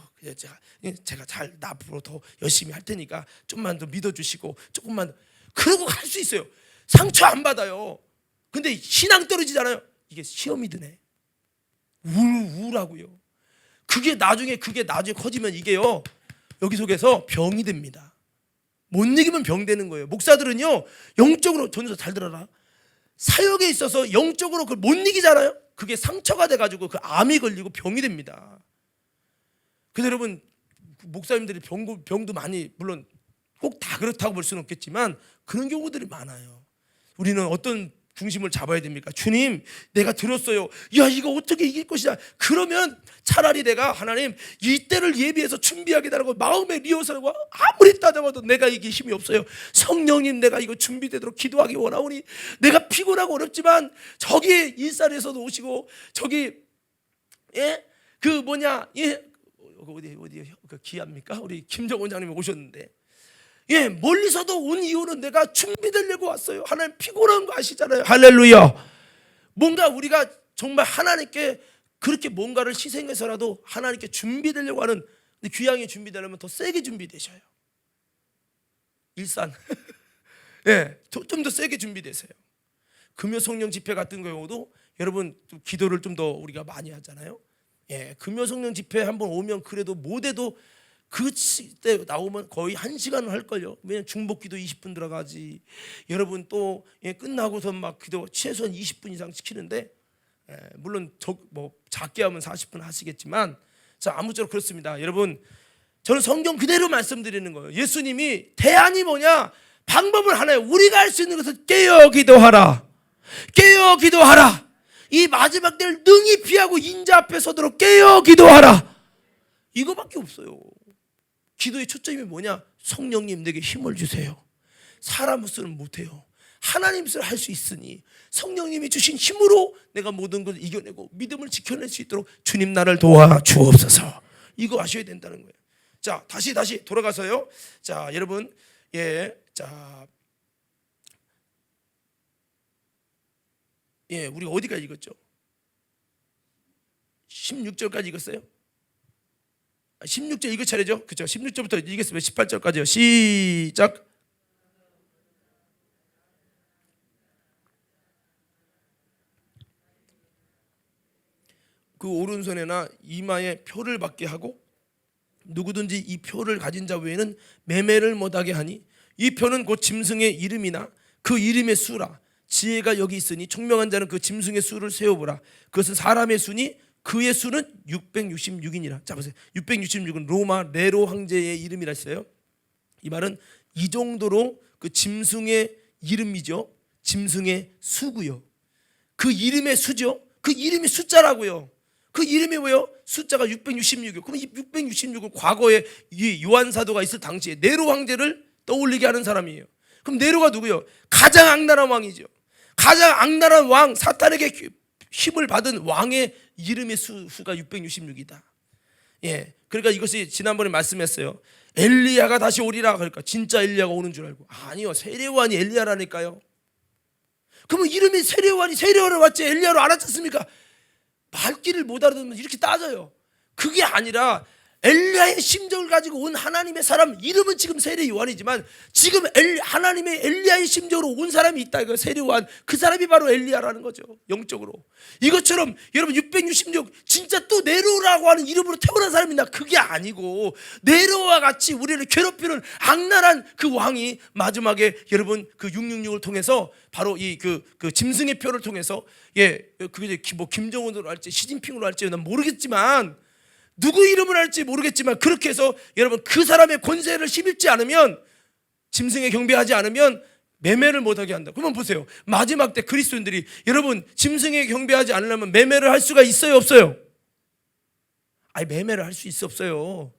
S1: 제가 잘 앞으로 더 열심히 할 테니까 좀만 더 믿어주시고 조금만 더. 그러고 갈 수 있어요. 상처 안 받아요. 근데 신앙 떨어지잖아요. 이게 시험이 드네. 우울하고요. 그게 나중에 커지면 이게요 여기 속에서 병이 됩니다. 못 이기면 병 되는 거예요. 목사들은요 영적으로 전도사 잘 들어라. 사역에 있어서 영적으로 그걸 못 이기잖아요. 그게 상처가 돼가지고 그 암이 걸리고 병이 됩니다. 근데 여러분 목사님들이 병도 많이 물론 꼭 다 그렇다고 볼 수는 없겠지만 그런 경우들이 많아요. 우리는 어떤 중심을 잡아야 됩니까? 주님 내가 들었어요. 야 이거 어떻게 이길 것이냐. 그러면 차라리 내가 하나님 이때를 예비해서 준비하게 달라고 마음의 리허설과 아무리 따져봐도 내가 이길 힘이 없어요. 성령님 내가 이거 준비되도록 기도하기 원하오니. 내가 피곤하고 어렵지만 저기 일산에서도 오시고 저기 어디 그 기합니까? 우리 김정 원장님이 오셨는데 멀리서도 온 이유는 내가 준비되려고 왔어요. 하나님 피곤한 거 아시잖아요. 할렐루야. 뭔가 우리가 정말 하나님께 그렇게 뭔가를 희생해서라도 하나님께 준비되려고 하는. 근데 귀향이 준비되려면 더 세게 준비되셔요. 일산 좀 더 세게 준비되세요. 금요 성령 집회 같은 경우도 여러분 기도를 좀 더 우리가 많이 하잖아요. 금요 성령 집회 한번 오면 그래도 못해도 그때 나오면 거의 1시간을 할걸요. 왜냐면 중복기도 20분 들어가지. 여러분 또 끝나고서 막 기도 최소한 20분 이상 시키는데 물론 작게 하면 40분 하시겠지만 자 아무쪼록 그렇습니다. 여러분 저는 성경 그대로 말씀드리는 거예요. 예수님이 대안이 뭐냐? 방법을 하나요. 우리가 할 수 있는 것은 깨어 기도하라. 깨어 기도하라. 이 마지막 때를 능히 피하고 인자 앞에 서도록 깨어 기도하라. 이거밖에 없어요. 기도의 초점이 뭐냐? 성령님 내게 힘을 주세요. 사람으로서는 못해요. 하나님으로서 할 수 있으니 성령님이 주신 힘으로 내가 모든 것을 이겨내고 믿음을 지켜낼 수 있도록 주님 나를 도와주옵소서. 이거 아셔야 된다는 거예요. 자 다시 돌아가서요. 자 여러분 우리가 어디까지 읽었죠? 16절까지 읽었어요? 16절 읽을 차례죠? 그렇죠? 16절부터 읽겠습니다. 18절까지요. 시작. 그 오른손에나 이마에 표를 받게 하고 누구든지 이 표를 가진 자 외에는 매매를 못하게 하니 이 표는 곧 짐승의 이름이나 그 이름의 수라. 지혜가 여기 있으니 총명한 자는 그 짐승의 수를 세어보라. 그것은 사람의 수니 그의 수는 666이니라. 자 보세요. 666은 로마 네로 황제의 이름이라 했어요. 이 말은 이 정도로 그 짐승의 이름이죠. 짐승의 수고요. 그 이름의 수죠. 그 이름이 숫자라고요. 그 이름이 왜요? 숫자가 666이요. 그럼 이 666은 과거에 이 요한 사도가 있을 당시에 네로 황제를 떠올리게 하는 사람이에요. 그럼 네로가 누구요? 가장 악랄한 왕이죠. 가장 악랄한 왕, 사탄에게 힘을 받은 왕의 이름의 수가 666이다. 예, 그러니까 이것이 지난번에 말씀했어요. 엘리야가 다시 오리라. 그러니까 진짜 엘리야가 오는 줄 알고, 아니요, 세례요한이 엘리야라니까요. 그러면 이름이 세례요한을 왔지 엘리야로 알았지 않습니까? 말귀를 못 알아듣으면 이렇게 따져요. 그게 아니라 엘리야의 심정을 가지고 온 하나님의 사람, 이름은 지금 세례요한이지만 지금 하나님의 엘리야의 심정으로 온 사람이 있다. 이거 세례요한, 그 사람이 바로 엘리야라는 거죠. 영적으로. 이것처럼 여러분 666 진짜 또 네로라고 하는 이름으로 태어난 사람이 있나? 그게 아니고 네로와 같이 우리를 괴롭히는 악랄한 그 왕이 마지막에 여러분 그 666을 통해서 바로 이 그 짐승의 표를 통해서, 예, 그게 뭐 김정은으로 할지 시진핑으로 할지 난 모르겠지만, 누구 이름을 할지 모르겠지만 그렇게 해서 여러분 그 사람의 권세를 힘입지 않으면, 짐승에 경배하지 않으면 매매를 못하게 한다. 그러면 보세요. 마지막 때 그리스도인들이 여러분 짐승에 경배하지 않으려면 매매를 할 수가 있어요, 없어요? 아니, 매매를 할 수 있어, 없어요?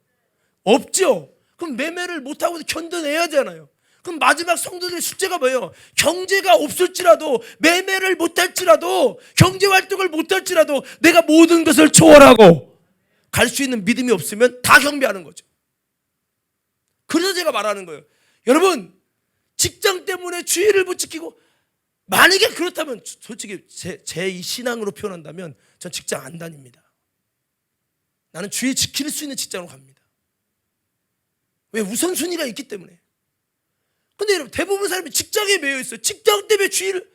S1: 없죠. 그럼 매매를 못하고 견뎌내야 되잖아요. 그럼 마지막 성도들의 숙제가 뭐예요? 경제가 없을지라도, 매매를 못할지라도, 경제활동을 못할지라도 내가 모든 것을 초월하고 갈 수 있는 믿음이 없으면 다 경배하는 거죠. 그래서 제가 말하는 거예요. 여러분, 직장 때문에 주의를 못 지키고, 만약에 그렇다면 솔직히 제 이 신앙으로 표현한다면 전 직장 안 다닙니다. 나는 주의 지킬 수 있는 직장으로 갑니다. 왜? 우선순위가 있기 때문에. 근데 여러분, 대부분 사람이 직장에 매여 있어요. 직장 때문에 주의를.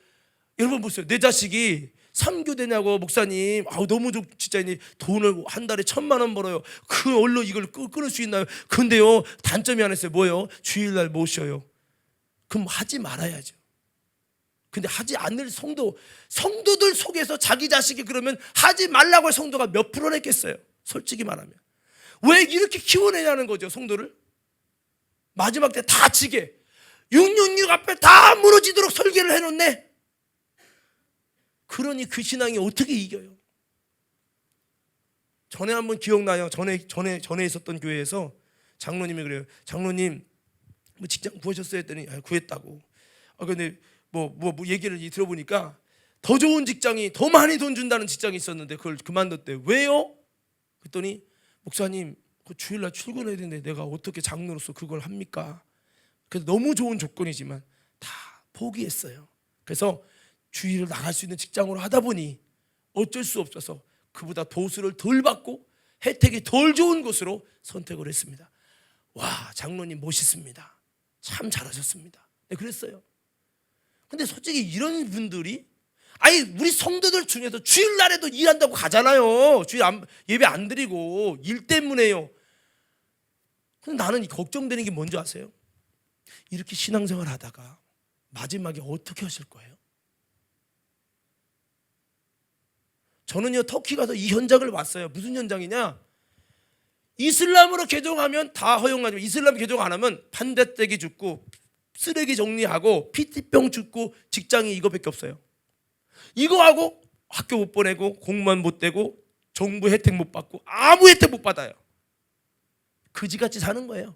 S1: 여러분 보세요. 내 자식이 3교대냐고, 목사님, 너무 진짜 돈을 한 달에 1,000만 원 벌어요. 그 얼로 이걸 끊을 수 있나요? 근데요, 단점이 하나 있어요. 뭐예요? 주일날 모셔요. 그럼 하지 말아야죠. 근데 하지 않을 성도들 속에서 자기 자식이 그러면 하지 말라고 할 성도가 몇 프로나 있겠어요? 솔직히 말하면. 왜 이렇게 키워내냐는 거죠, 성도를. 마지막 때 다 지게 666 앞에 다 무너지도록 설계를 해놓네. 그러니 그 신앙이 어떻게 이겨요? 전에 한번 기억나요. 전에 있었던 교회에서 장로님이 그래요. 장로님, 뭐 직장 구하셨어요? 했더니 구했다고. 근데 뭐 얘기를 들어보니까 더 좋은 직장이, 더 많이 돈 준다는 직장이 있었는데 그걸 그만뒀대요. 왜요? 그랬더니 목사님, 그 주일날 출근해야 되는데 내가 어떻게 장로로서 그걸 합니까? 그래서 너무 좋은 조건이지만 다 포기했어요. 그래서 주일을 나갈 수 있는 직장으로 하다 보니 어쩔 수 없어서 그보다 도수를 덜 받고 혜택이 덜 좋은 곳으로 선택을 했습니다. 와, 장로님 멋있습니다. 참 잘하셨습니다. 네, 그랬어요. 근데 솔직히 이런 분들이, 아니, 우리 성도들 중에서 주일날에도 일한다고 가잖아요. 예배 안 드리고 일 때문에요. 근데 나는 걱정되는 게 뭔지 아세요? 이렇게 신앙생활 하다가 마지막에 어떻게 하실 거예요? 저는요, 터키 가서 이 현장을 봤어요. 무슨 현장이냐? 이슬람으로 개종하면 다 허용하지만 이슬람 개종 안 하면 판대떼기 죽고 쓰레기 정리하고 피티병 죽고 직장이 이거밖에 없어요. 이거 하고 학교 못 보내고 공무원 못 되고 정부 혜택 못 받고 아무 혜택 못 받아요. 그지같이 사는 거예요.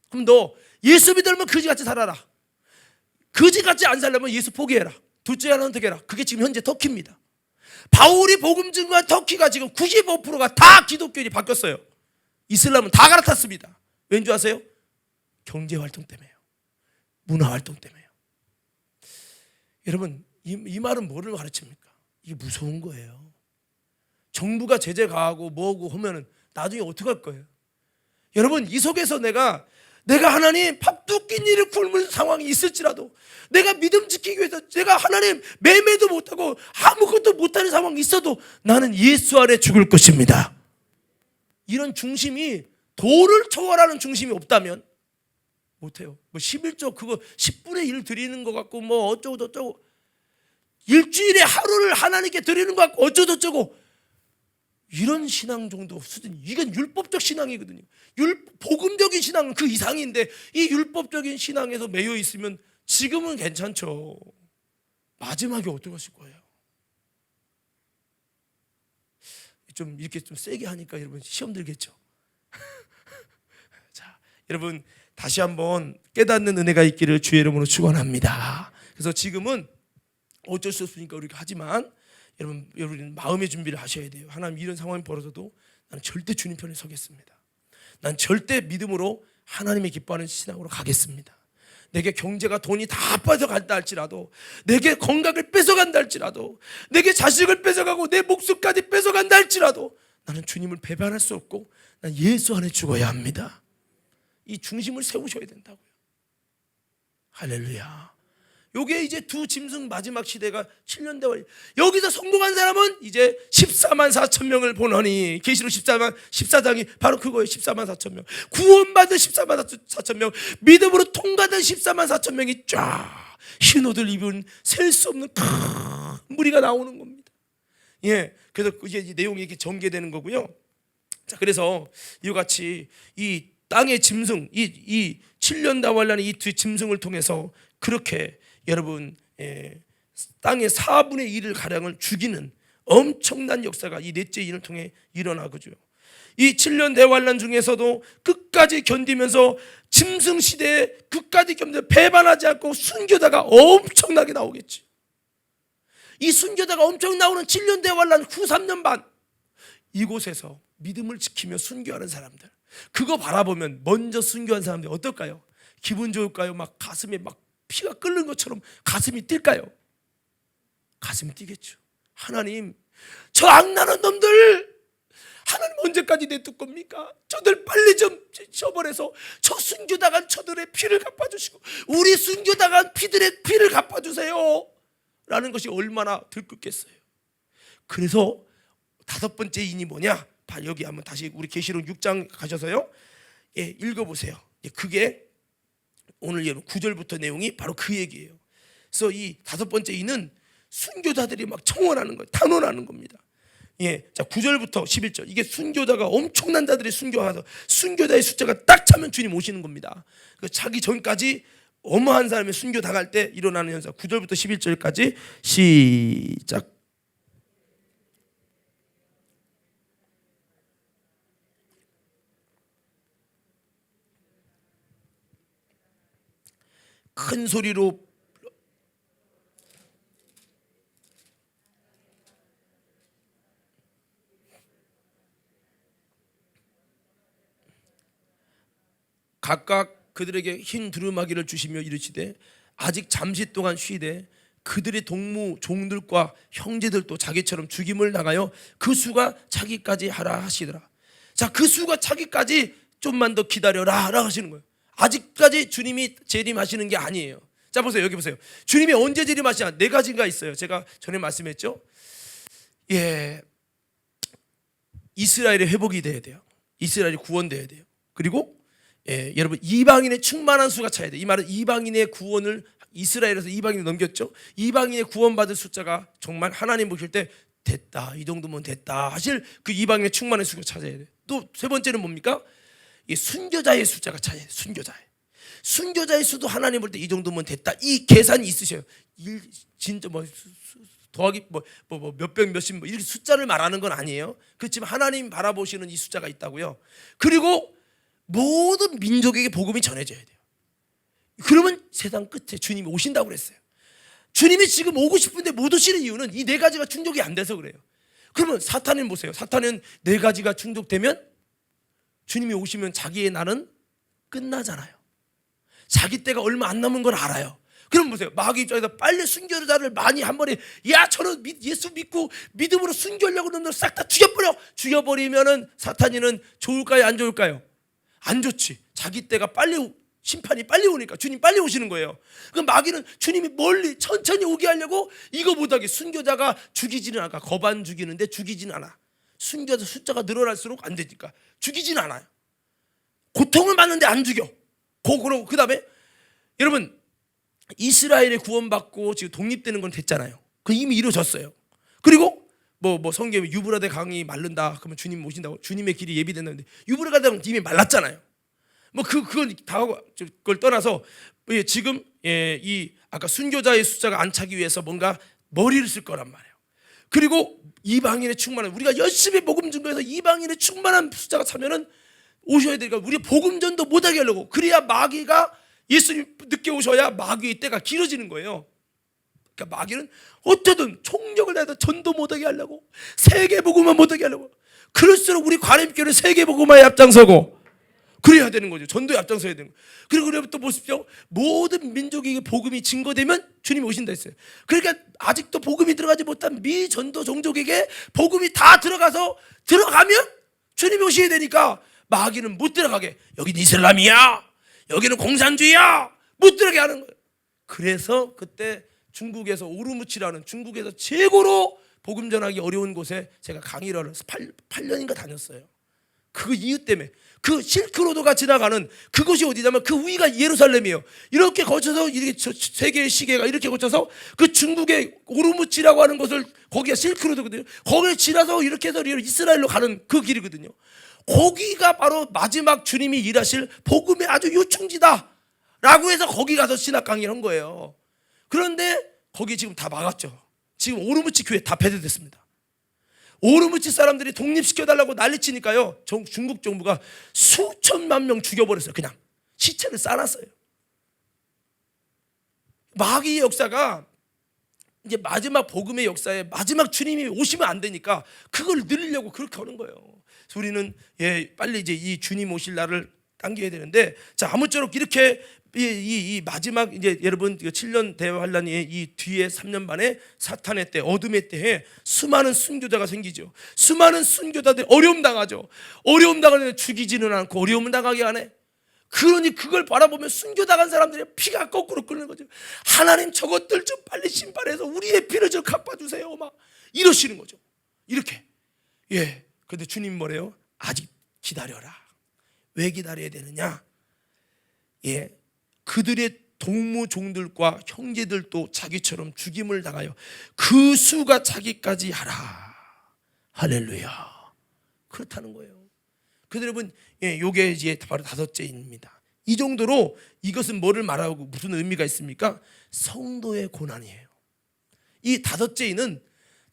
S1: 그럼 너 예수 믿으려면 그지같이 살아라. 그지같이 안 살려면 예수 포기해라. 둘째 하나는 어떻게 해라. 그게 지금 현재 터키입니다. 바울이 복음 증거한 터키가 지금 95%가 다 기독교인이 바뀌었어요. 이슬람은 다 갈아탔습니다. 왠지 아세요? 경제활동 때문에요. 문화활동 때문에요. 여러분, 이 말은 뭐를 가르칩니까? 이게 무서운 거예요. 정부가 제재 가하고 뭐하고 하면은 나중에 어떻게 할 거예요? 여러분, 이 속에서 내가 하나님 밥 두 끼니를 굶을 상황이 있을지라도, 내가 믿음 지키기 위해서 내가 하나님 매매도 못하고 아무것도 못하는 상황이 있어도 나는 예수 아래 죽을 것입니다. 이런 중심이 도를 초월하는 중심이 없다면 못해요. 뭐 11조 그거 10분의 1 드리는 것 같고 뭐 어쩌고 저쩌고, 일주일에 하루를 하나님께 드리는 것 같고 어쩌고 저쩌고, 이런 신앙 정도 수준, 이건 율법적 신앙이거든요. 복음적인 신앙은 그 이상인데 이 율법적인 신앙에서 매여 있으면 지금은 괜찮죠. 마지막에 어떡하실 거예요? 좀 이렇게 좀 세게 하니까 여러분 시험 들겠죠. 자, 여러분 다시 한번 깨닫는 은혜가 있기를 주의 이름으로 축원합니다. 그래서 지금은 어쩔 수 없으니까 우리가 하지만 여러분 마음의 준비를 하셔야 돼요. 하나님, 이런 상황이 벌어져도 나는 절대 주님 편에 서겠습니다. 난 절대 믿음으로 하나님의 기뻐하는 신앙으로 가겠습니다. 내게 경제가, 돈이 다 뺏어간다 할지라도, 내게 건강을 뺏어간다 할지라도, 내게 자식을 뺏어가고 내 목숨까지 뺏어간다 할지라도 나는 주님을 배반할 수 없고 난 예수 안에 죽어야 합니다. 이 중심을 세우셔야 된다고요. 할렐루야. 요게 이제 두 짐승 마지막 시대가 7년 대와, 여기서 성공한 사람은 이제 14만 4천 명을 보너니, 계시록 14장이 바로 그거예요. 14만 4천 명, 구원받은 14만 4천 명, 믿음으로 통과된 14만 4천 명이 쫙 흰 옷을 입은 셀 수 없는 큰 무리가 나오는 겁니다. 예, 그래서 이제 이 내용이 이렇게 전개되는 거고요. 자, 그래서 이와 같이 이 땅의 짐승, 이 7년 다왈라는 이 두 짐승을 통해서 그렇게 여러분 땅의 4분의 1을 가량을 죽이는 엄청난 역사가 이 넷째 인을 통해 일어나거죠. 이 7년 대환란 중에서도 끝까지 견디면서 짐승 시대에 끝까지 견디면서 배반하지 않고 순교자가 엄청나게 나오겠지. 이 순교자가 엄청 나오는 7년 대환란 후 3년 반, 이곳에서 믿음을 지키며 순교하는 사람들, 그거 바라보면 먼저 순교한 사람들이 어떨까요? 기분 좋을까요? 막 가슴에 막 피가 끓는 것처럼 가슴이 뛸까요? 가슴이 뛰겠죠. 하나님, 저 악랄한 놈들 하나님 언제까지 내둘 겁니까? 저들 빨리 좀 처벌해서 저 순교당한 저들의 피를 갚아주시고 우리 순교당한 피들의 피를 갚아주세요 라는 것이 얼마나 들끓겠어요. 그래서 다섯 번째 인이 뭐냐? 여기 한번 다시 우리 계시록 6장 가셔서요, 예, 읽어보세요. 그게 오늘 9절부터 내용이 바로 그 얘기예요. 그래서 이 다섯 번째 인은 순교자들이 막 청원하는 거예요. 탄원하는 겁니다. 예, 자 9절부터 11절, 이게 순교자가 엄청난 자들이 순교하서 순교자의 숫자가 딱 차면 주님 오시는 겁니다. 자기 전까지 어마한 사람이 순교 당할 때 일어나는 현상. 9절부터 11절까지 시작. 큰 소리로 각각 그들에게 흰 두루마기를 주시며 이르시되 아직 잠시 동안 쉬되 그들의 동무 종들과 형제들도 자기처럼 죽임을 당하여 그 수가 차기까지 하라 하시더라. 자, 그 수가 차기까지 좀만 더 기다려라 라 하시는 거예요. 아직까지 주님이 재림하시는 게 아니에요. 자, 보세요. 여기 보세요. 주님이 언제 재림하시냐? 네 가지가 있어요. 제가 전에 말씀했죠. 예, 이스라엘의 회복이 돼야 돼요. 이스라엘이 구원돼야 돼요. 그리고 예, 여러분 이방인의 충만한 수가 차야 돼요. 이 말은 이방인의 구원을 이스라엘에서 이방인이 넘겼죠. 이방인의 구원받을 숫자가 정말 하나님 보실 때 됐다, 이 정도면 됐다 하실 그 이방인의 충만한 수가 찾아야 돼요. 또 세 번째는 뭡니까? 이 순교자의 숫자가 차야 돼요. 순교자의 수도 하나님 볼 때 이 정도면 됐다, 이 계산이 있으셔요. 진짜 뭐 더하기 몇백 몇십 이렇게 숫자를 말하는 건 아니에요. 그렇지만 하나님 바라보시는 이 숫자가 있다고요. 그리고 모든 민족에게 복음이 전해져야 돼요. 그러면 세상 끝에 주님이 오신다고 그랬어요. 주님이 지금 오고 싶은데 못 오시는 이유는 이 네 가지가 충족이 안 돼서 그래요. 그러면 사탄은 보세요. 사탄은 네 가지가 충족되면 주님이 오시면 자기의 날은 끝나잖아요. 자기 때가 얼마 안 남은 걸 알아요. 그럼 보세요. 마귀 입장에서 빨리 순교자를 많이 한 번에, 야 저는 예수 믿고 믿음으로 순교하려고 놈들 싹 다 죽여버리면은 사탄이는 좋을까요, 안 좋을까요? 안 좋지. 자기 때가 빨리, 심판이 빨리 오니까 주님 빨리 오시는 거예요. 그럼 마귀는 주님이 멀리 천천히 오게 하려고 이거 못하게 순교자가 죽이지는 않아. 거반 죽이는데 죽이지는 않아. 순교자 숫자가 늘어날수록 안 되니까 죽이지는 않아요. 고통을 받는데 안 죽여. 그러고 그 다음에 여러분 이스라엘에 구원받고 지금 독립되는 건 됐잖아요. 그 이미 이루어졌어요. 그리고 뭐 성경에 유브라데 강이 마른다 그러면 주님 오신다고 주님의 길이 예비된다는데 유브라데 강은 이미 말랐잖아요. 뭐 그건 다 그걸 떠나서 지금 이 아까 순교자의 숫자가 안 차기 위해서 뭔가 머리를 쓸 거란 말이에요. 그리고 이방인의 충만한 우리가 열심히 복음 증거해서 이방인의 충만한 숫자가 차면은 오셔야 되니까 우리 복음 전도 못하게 하려고 그래야 마귀가 예수님 늦게 오셔야 마귀의 때가 길어지는 거예요. 그러니까 마귀는 어떻든 총력을 다해서 전도 못하게 하려고 세계 복음만 못하게 하려고 그럴수록 우리 관음교회는 세계 복음화에 앞장서고 그래야 되는 거죠. 전도에 앞장서야 되는 거예요. 그리고 또 보십시오. 모든 민족에게 복음이 증거되면 주님이 오신다 했어요. 그러니까 아직도 복음이 들어가지 못한 미전도 종족에게 복음이 다 들어가면 주님이 오셔야 되니까 마귀는 못 들어가게 여기는 이슬람이야 여기는 공산주의야 못 들어가게 하는 거예요. 그래서 그때 중국에서 오르무치라는 중국에서 최고로 복음 전하기 어려운 곳에 제가 강의를 8년인가 다녔어요. 그 이유 때문에 그 실크로드가 지나가는 그곳이 어디냐면 그 위가 예루살렘이에요. 이렇게 거쳐서 이렇게 세계의 시계가 이렇게 거쳐서 그 중국의 오르무치라고 하는 곳을 거기가 실크로드거든요. 거기를 지나서 이렇게 해서 이스라엘로 가는 그 길이거든요. 거기가 바로 마지막 주님이 일하실 복음의 아주 요충지다 라고 해서 거기 가서 신학 강의를 한 거예요. 그런데 거기 지금 다 막았죠. 지금 오르무치 교회 다 폐쇄됐습니다. 오르무치 사람들이 독립시켜달라고 난리치니까요 중국 정부가 수천만 명 죽여버렸어요. 그냥 시체를 싸놨어요. 마귀의 역사가 이제 마지막 복음의 역사에 마지막 주님이 오시면 안 되니까 그걸 늘리려고 그렇게 하는 거예요. 그래서 우리는 빨리 이제 이 주님 오실 날을 당겨야 되는데 자 아무쪼록 이렇게 이 마지막 이제 여러분 7년 대환란이 이 뒤에 3년 반에 사탄의 때 어둠의 때에 수많은 순교자가 생기죠. 수많은 순교자들이 어려움 당하죠. 어려움 당하는데 죽이지는 않고 어려움을 당하게 하네. 그러니 그걸 바라보면 순교당한 사람들의 피가 거꾸로 끓는 거죠. 하나님 저것들 좀 빨리 심판해서 우리의 피를 좀 갚아주세요 막 이러시는 거죠. 이렇게 근데 주님 뭐래요? 아직 기다려라. 왜 기다려야 되느냐? 그들의 동무종들과 형제들도 자기처럼 죽임을 당하여 그 수가 차기까지 하라. 할렐루야. 그렇다는 거예요. 그런데 여러분, 요게 이제 바로 다섯째입니다. 이 정도로 이것은 뭐를 말하고 무슨 의미가 있습니까? 성도의 고난이에요. 이 다섯째는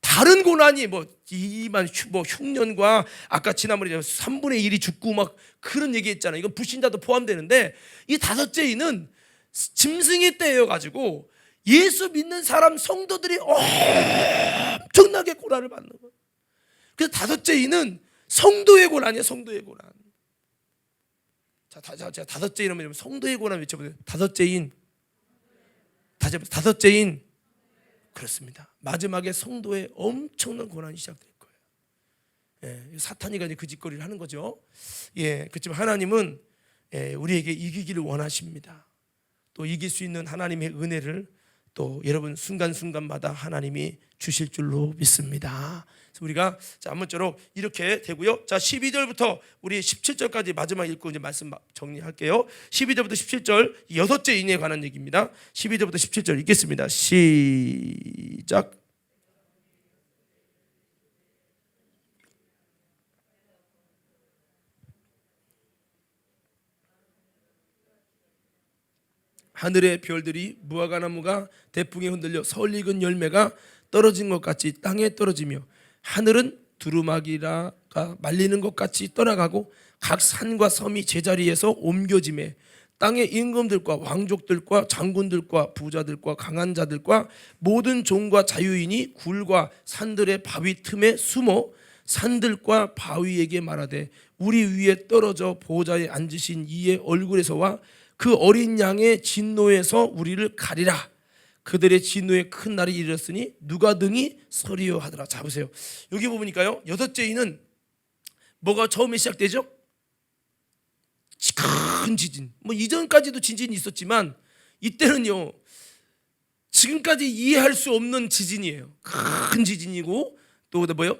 S1: 다른 고난이 흉년과 아까 지난번에 3분의 1이 죽고 막 그런 얘기했잖아요. 이건 불신자도 포함되는데 이 다섯째는 짐승의 때여 가지고 예수 믿는 사람 성도들이 엄청나게 고난을 받는 거예요. 그래서 다섯째는 성도의 고난이에요. 성도의 고난. 자, 다섯째 이러면 성도의 고난 외쳐보세요. 다섯째인. 그렇습니다. 마지막에 성도의 엄청난 고난이 시작될 거예요. 사탄이가 이제 그 짓거리를 하는 거죠. 그렇지만 하나님은 우리에게 이기기를 원하십니다. 또 이길 수 있는 하나님의 은혜를 또 여러분 순간순간마다 하나님이 주실 줄로 믿습니다. 그래서 우리가 아무쪼록 이렇게 되고요. 자, 12절부터 우리 17절까지 마지막 읽고 이제 말씀 정리할게요. 12절부터 17절 여섯째 인에 관한 얘기입니다. 12절부터 17절 읽겠습니다. 시작. 하늘의 별들이 무화과나무가 대풍에 흔들려 설익은 열매가 떨어진 것 같이 땅에 떨어지며 하늘은 두루마기라가 말리는 것 같이 떠나가고 각 산과 섬이 제자리에서 옮겨지매 땅의 임금들과 왕족들과 장군들과 부자들과 강한 자들과 모든 종과 자유인이 굴과 산들의 바위 틈에 숨어 산들과 바위에게 말하되 우리 위에 떨어져 보좌에 앉으신 이의 얼굴에서와 그 어린 양의 진노에서 우리를 가리라. 그들의 진노의 큰 날이 이르렀으니 누가 등이 서리요 하더라. 자 보세요. 여기 보니까요. 여섯째 이는 뭐가 처음에 시작되죠? 큰 지진. 이전까지도 지진이 있었지만 이때는요. 지금까지 이해할 수 없는 지진이에요. 큰 지진이고 또 뭐요?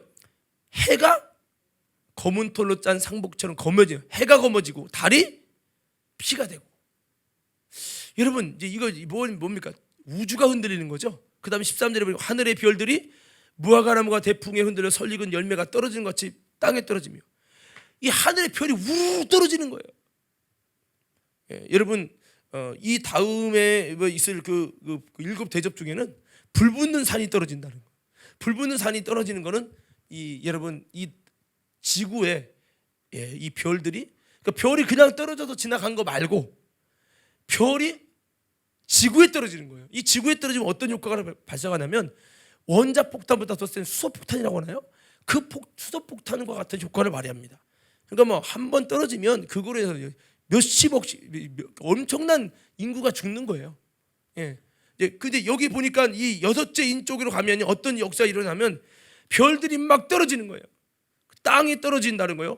S1: 해가 검은 털로 짠 상복처럼 검어지고, 해가 검어지고 달이 피가 되고. 여러분 이제 이거 뭡니까? 우주가 흔들리는 거죠. 그 다음에 13절에 보면 하늘의 별들이 무화과나무가 대풍에 흔들려 설익은 열매가 떨어지는 것 같이 땅에 떨어지며, 이 하늘의 별이 우르르 떨어지는 거예요. 예, 여러분 이 다음에 있을 그 일곱 대접 중에는 불붙는 산이 떨어진다는 거예요. 불붙는 산이 떨어지는 거는 여러분 이 지구에 이 별들이, 그러니까 별이 그냥 떨어져서 지나간 거 말고 별이 지구에 떨어지는 거예요. 이 지구에 떨어지면 어떤 효과가 발생하냐면 원자 폭탄보다 더 센 수소 폭탄이라고 하나요? 그 수소 폭탄과 같은 효과를 발휘합니다. 그러니까 뭐 한 번 떨어지면 그거로 해서 몇십억씩 엄청난 인구가 죽는 거예요. 예. 근데 여기 보니까 이 여섯째 인 쪽으로 가면 어떤 역사가 일어나면 별들이 막 떨어지는 거예요. 땅에 떨어진다는 거예요.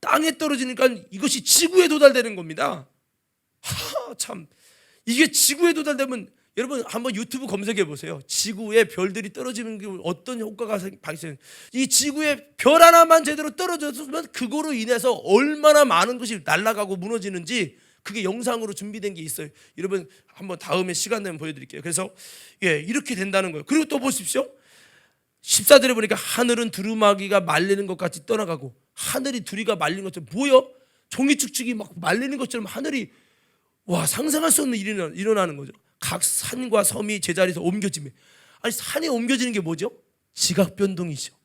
S1: 땅에 떨어지니까 이것이 지구에 도달되는 겁니다. 참, 이게 지구에 도달되면 여러분 한번 유튜브 검색해 보세요. 지구에 별들이 떨어지는 게 어떤 효과가 발생. 이 지구에 별 하나만 제대로 떨어졌으면 그거로 인해서 얼마나 많은 것이 날아가고 무너지는지, 그게 영상으로 준비된 게 있어요. 여러분 한번 다음에 시간 되면 보여드릴게요. 그래서 이렇게 된다는 거예요. 그리고 또 보십시오. 14절에 보니까 하늘은 두루마기가 말리는 것 같이 떠나가고, 하늘이 두리가 말리는 것처럼, 뭐요? 종이축축이 막 말리는 것처럼 하늘이, 와, 상상할 수 없는 일이 일어나는 거죠. 각 산과 섬이 제자리에서 옮겨지며, 아니 산이 옮겨지는 게 뭐죠? 지각 변동이죠.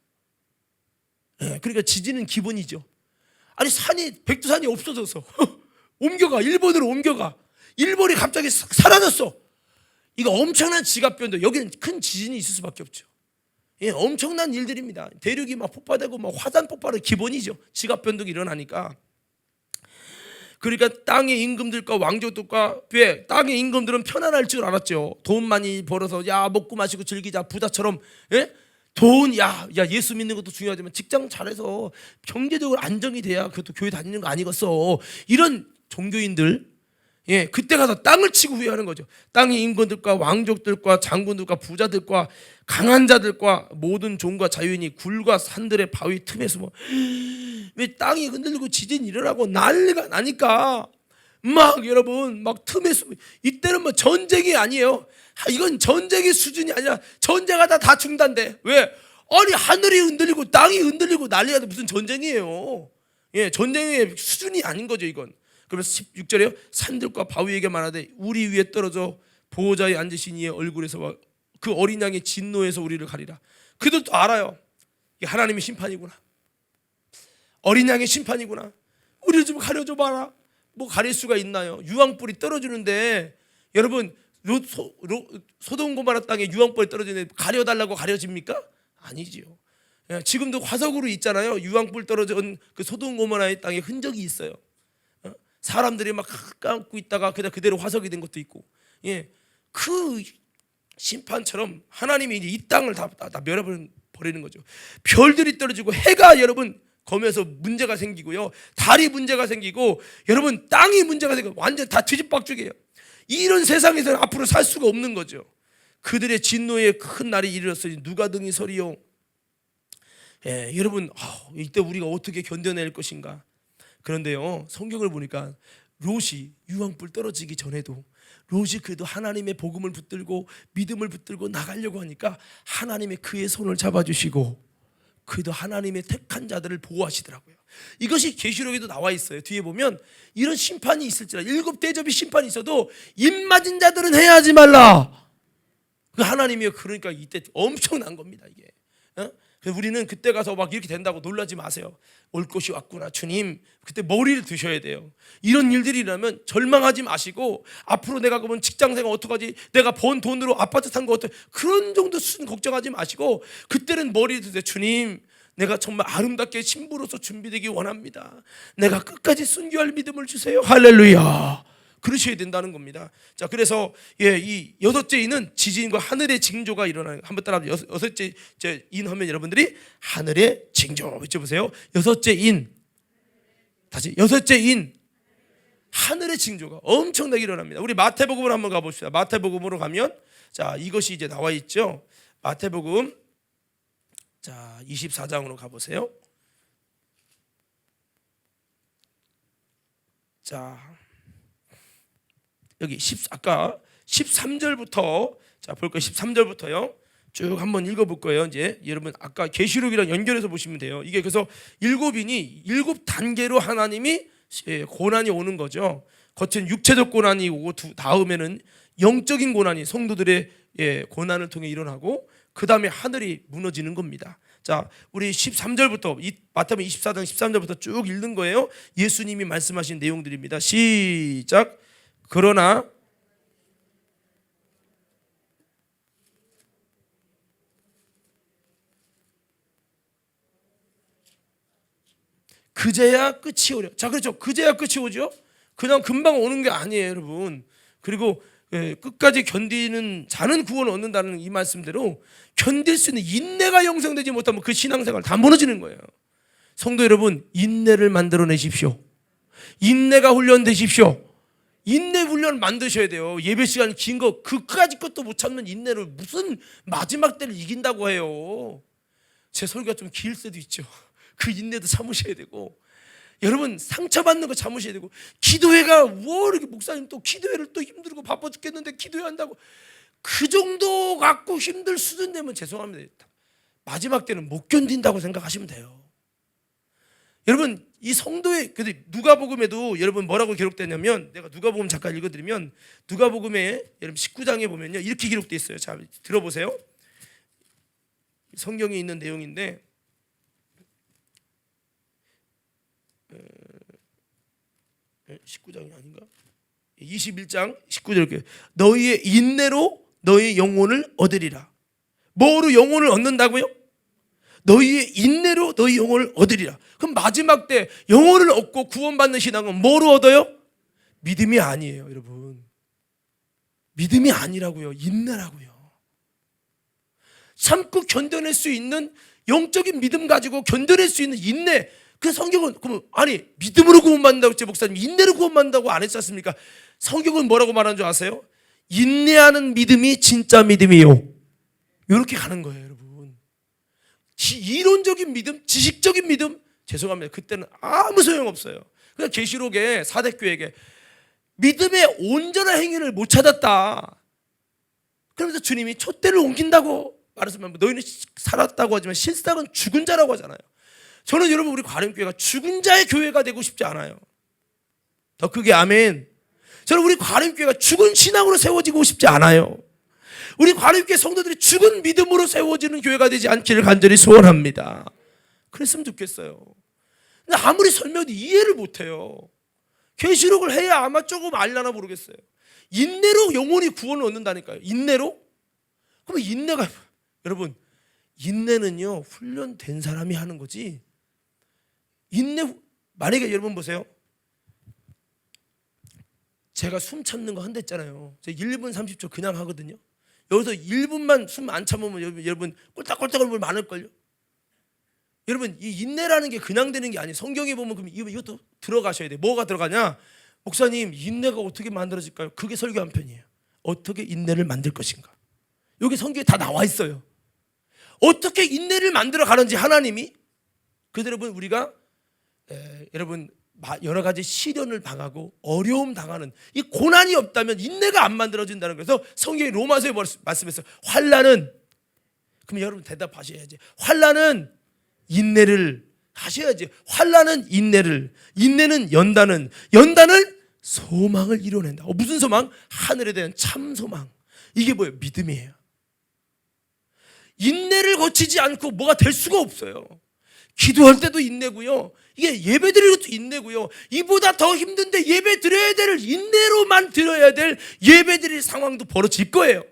S1: 그러니까 지진은 기본이죠. 아니 산이, 백두산이 없어져서 옮겨가, 일본으로 옮겨가, 일본이 갑자기 사라졌어. 이거 엄청난 지각 변동. 여기는 큰 지진이 있을 수밖에 없죠. 엄청난 일들입니다. 대륙이 막 폭파되고 막 화산 폭발은 기본이죠. 지각 변동이 일어나니까. 그러니까 땅의 임금들과 왕족들과 땅의 임금들은 편안할 줄 알았죠. 돈 많이 벌어서 먹고 마시고 즐기자, 부자처럼. 돈, 예수 믿는 것도 중요하지만 직장 잘해서 경제적으로 안정이 돼야 그것도 교회 다니는 거 아니겠어. 이런 종교인들, 그때 가서 땅을 치고 후회하는 거죠. 땅의 임금들과 왕족들과 장군들과 부자들과 강한 자들과 모든 종과 자유인이 굴과 산들의 바위 틈에 숨어, 왜 땅이 흔들리고 지진이 일어나고 난리가 나니까 막 여러분 막 틈에 숨어. 이때는 뭐 전쟁이 아니에요. 이건 전쟁의 수준이 아니라 전쟁하다 다 중단돼. 왜? 아니 하늘이 흔들리고 땅이 흔들리고 난리가 돼. 무슨 전쟁이에요. 전쟁의 수준이 아닌 거죠 이건. 그러면서 16절에요. 산들과 바위에게 말하되 우리 위에 떨어져 보호자에 앉으신 이의 얼굴에서 그 어린 양의 진노에서 우리를 가리라. 그들도 알아요. 이게 하나님의 심판이구나. 어린 양의 심판이구나. 우리를 좀 가려줘 봐라. 뭐 가릴 수가 있나요? 유황불이 떨어지는데 여러분 소돔 고모라 땅에 유황불이 떨어지는데 가려달라고 가려집니까? 아니지요. 지금도 화석으로 있잖아요. 유황불 떨어진 그 소돔 고모라의 땅에 흔적이 있어요. 사람들이 막 감고 있다가 그대로 화석이 된 것도 있고, 그 심판처럼 하나님이 이제 이 땅을 다 멸해버리는 거죠. 별들이 떨어지고 해가 여러분 검에서 문제가 생기고요, 달이 문제가 생기고, 여러분 땅이 문제가 생기고 완전 다 뒤집박죽이에요. 이런 세상에서는 앞으로 살 수가 없는 거죠. 그들의 진노에 큰 날이 이르렀으니 누가 등이 서리요. 여러분 이때 우리가 어떻게 견뎌낼 것인가. 그런데요, 성경을 보니까 롯이 유황불 떨어지기 전에도 롯이 그래도 하나님의 복음을 붙들고 믿음을 붙들고 나가려고 하니까 하나님의 그의 손을 잡아주시고 그래도 하나님의 택한 자들을 보호하시더라고요. 이것이 계시록에도 나와 있어요. 뒤에 보면 이런 심판이 있을지라, 일곱 대접이 심판이 있어도 입 맞은 자들은 해야 하지 말라. 그 하나님이, 그러니까 이때 엄청난 겁니다 이게. 그래서 우리는 그때 가서 막 이렇게 된다고 놀라지 마세요. 올 것이 왔구나 주님. 그때 머리를 드셔야 돼요. 이런 일들이 일어나면 절망하지 마시고, 앞으로 내가 그러면 직장생활 어떡하지, 내가 번 돈으로 아파트 산 거 어떡해, 그런 정도 수준 걱정하지 마시고, 그때는 머리를 드세요. 주님, 내가 정말 아름답게 신부로서 준비되기 원합니다. 내가 끝까지 순교할 믿음을 주세요. 할렐루야. 그러셔야 된다는 겁니다. 자, 그래서 이 여섯째 인은 지진과 하늘의 징조가 일어나는. 한번 따라 여섯째 인 하면 여러분들이 하늘의 징조 외쳐보세요. 여섯째 인. 다시 여섯째 인. 하늘의 징조가 엄청나게 일어납니다. 우리 마태복음으로 한번 가봅시다. 마태복음으로 가면 자, 이것이 이제 나와 있죠. 마태복음 자 24장으로 가보세요. 자, 여기 아까 13절부터 자, 볼 거예요. 13절부터요. 쭉 한번 읽어볼 거예요. 이제 여러분 아까 계시록이랑 연결해서 보시면 돼요. 이게 그래서 일곱이니 일곱 단계로 하나님이 고난이 오는 거죠. 겉은 육체적 고난이 오고 다음에는 영적인 고난이 성도들의 고난을 통해 일어나고 그 다음에 하늘이 무너지는 겁니다. 자, 우리 13절부터 마태복음 24장 13절부터 쭉 읽는 거예요. 예수님이 말씀하신 내용들입니다. 시작. 그러나 그제야 끝이 오려. 자, 그렇죠. 그제야 끝이 오죠. 그냥 금방 오는 게 아니에요, 여러분. 그리고 끝까지 견디는 자는 구원을 얻는다는 이 말씀대로 견딜 수 있는 인내가 형성되지 못하면 그 신앙생활 다 무너지는 거예요. 성도 여러분, 인내를 만들어내십시오. 인내가 훈련되십시오. 인내 훈련 만드셔야 돼요. 예배 시간 긴 거 그까짓 것도 못 참는 인내를 무슨 마지막 때를 이긴다고 해요. 제 설교가 좀 길 수도 있죠. 그 인내도 참으셔야 되고, 여러분 상처받는 거 참으셔야 되고, 기도회가 뭐 이렇게 목사님 또 기도회를 또 힘들고 바빠 죽겠는데 기도회 한다고 그 정도 갖고 힘들 수준 되면 죄송합니다. 마지막 때는 못 견딘다고 생각하시면 돼요. 여러분 이 성도의 누가복음에도 여러분 뭐라고 기록되냐면, 내가 누가복음 잠깐 읽어드리면 누가복음에 여러분 19장에 보면요 이렇게 기록되어 있어요. 자, 들어보세요. 성경에 있는 내용인데 19장이 아닌가? 21장 19절 이렇게, 너희의 인내로 너희 영혼을 얻으리라. 뭐로 영혼을 얻는다고요? 너희의 인내로 너희 영혼을 얻으리라. 그럼 마지막 때 영혼을 얻고 구원받는 신앙은 뭐로 얻어요? 믿음이 아니에요, 여러분. 믿음이 아니라고요. 인내라고요. 참고 견뎌낼 수 있는 영적인 믿음 가지고 견뎌낼 수 있는 인내. 그 성경은 그러면 아니 믿음으로 구원받는다고 했지 목사님 인내로 구원받는다고 안 했지 않습니까? 성경은 뭐라고 말하는 줄 아세요? 인내하는 믿음이 진짜 믿음이요. 이렇게 가는 거예요, 여러분. 이론적인 믿음, 지식적인 믿음, 죄송합니다. 그때는 아무 소용없어요. 그냥 계시록에 사대교회에게 믿음의 온전한 행위를 못 찾았다. 그러면서 주님이 촛대를 옮긴다고 말했으면 너희는 살았다고 하지만 실상은 죽은 자라고 하잖아요. 저는 여러분 우리 과림교회가 죽은 자의 교회가 되고 싶지 않아요. 더 크게 아멘. 저는 우리 과림교회가 죽은 신앙으로 세워지고 싶지 않아요. 우리 과림교회 성도들이 죽은 믿음으로 세워지는 교회가 되지 않기를 간절히 소원합니다. 그랬으면 좋겠어요. 근데 아무리 설명해도 이해를 못해요. 계시록을 해야 아마 조금 알려나 모르겠어요. 인내로 영혼이 구원을 얻는다니까요. 인내로? 그럼 인내가, 여러분 인내는요 훈련된 사람이 하는 거지. 인내, 만약에 여러분 보세요. 제가 숨 참는 거 한다 했잖아요. 제가 1분 30초 그냥 하거든요. 여기서 1분만 숨 안 참으면 여러분 꼴딱꼴딱 얼굴 많을걸요. 여러분 이 인내라는 게 그냥 되는 게 아니에요. 성경에 보면 그럼 이것도 들어가셔야 돼요. 뭐가 들어가냐? 목사님 인내가 어떻게 만들어질까요? 그게 설교 한 편이에요. 어떻게 인내를 만들 것인가. 여기 성경에 다 나와 있어요. 어떻게 인내를 만들어 가는지 하나님이. 그래서 여러분 우리가 여러분 여러 가지 시련을 당하고 어려움 당하는 이 고난이 없다면 인내가 안 만들어진다는 거예요. 성경이 로마서에 말씀했어요. 환난은, 그럼 여러분 대답하셔야지. 환난은 인내를 하셔야지. 환난은 인내를, 인내는 연단은 소망을 이뤄낸다. 무슨 소망? 하늘에 대한 참 소망. 이게 뭐예요? 믿음이에요. 인내를 거치지 않고 뭐가 될 수가 없어요. 기도할 때도 인내고요. 이게 예배 드리는 것도 인내고요. 이보다 더 힘든데 예배 드려야 될, 인내로만 드려야 될 예배 드릴 상황도 벌어질 거예요.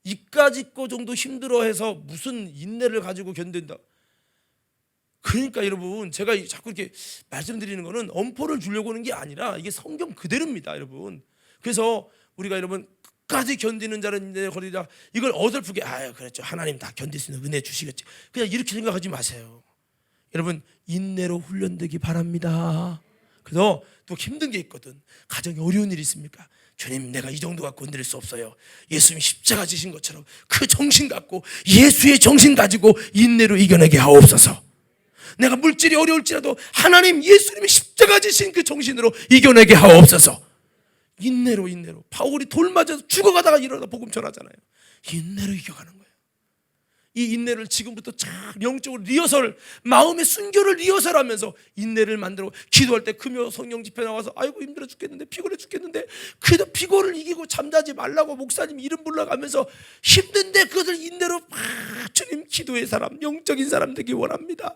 S1: 이까짓 거 정도 힘들어해서 무슨 인내를 가지고 견딘다. 그러니까 여러분 제가 자꾸 이렇게 말씀드리는 거는 엄포를 주려고 하는 게 아니라 이게 성경 그대로입니다, 여러분. 그래서 우리가 여러분 끝까지 견디는 자는 인내에 거리라, 이걸 어설프게 그렇죠, 하나님 다 견딜 수 있는 은혜 주시겠지, 그냥 이렇게 생각하지 마세요. 여러분 인내로 훈련되기 바랍니다. 그래서 또 힘든 게 있거든. 가정에 어려운 일이 있습니까? 주님 내가 이 정도 갖고 건드릴 수 없어요. 예수님 십자가 지신 것처럼 그 정신 갖고, 예수의 정신 가지고 인내로 이겨내게 하옵소서. 내가 물질이 어려울지라도 하나님 예수님이 십자가 지신 그 정신으로 이겨내게 하옵소서. 인내로 바울이 돌 맞아서 죽어가다가 일어나 복음 전하잖아요. 인내로 이겨가는 거예요. 이 인내를 지금부터 잘 영적으로 리허설, 마음의 순교를 리허설하면서 인내를 만들고, 기도할 때 금요 성령 집회 나와서 아이고 힘들어 죽겠는데, 피곤해 죽겠는데, 그래도 피곤을 이기고 잠자지 말라고 목사님 이름 불러가면서 힘든데 그것을 인내로 주님 기도의 사람, 영적인 사람 되기 원합니다,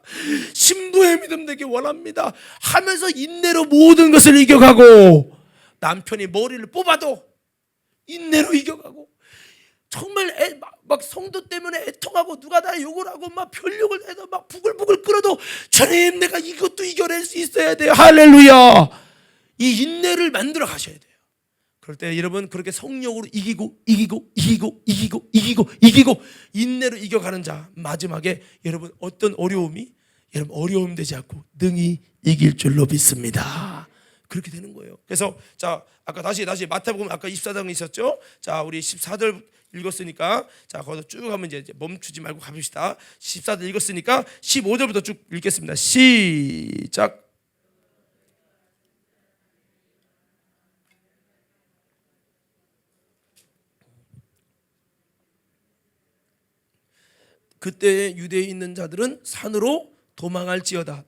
S1: 신부의 믿음 되기 원합니다 하면서 인내로 모든 것을 이겨가고, 남편이 머리를 뽑아도 인내로 이겨가고, 정말 막 성도 때문에 애통하고 누가 나 욕을 하고 막 별욕을 해도 막 부글부글 끓어도 주님 내가 이것도 이겨낼 수 있어야 돼요. 할렐루야. 이 인내를 만들어 가셔야 돼요. 그럴 때 여러분 그렇게 성령으로 이기고 인내로 이겨가는 자, 마지막에 여러분 어떤 어려움이 여러분 어려움 되지 않고 능히 이길 줄로 믿습니다. 그렇게 되는 거예요. 그래서 자, 아까 다시 마태복음 아까 24장 있었죠? 자, 우리 14절 읽었으니까 자, 거기서 쭉 하면 이제 멈추지 말고 가봅시다. 14절 읽었으니까 15절부터 쭉 읽겠습니다. 시작. 그때 유대에 있는 자들은 산으로 도망할지어다.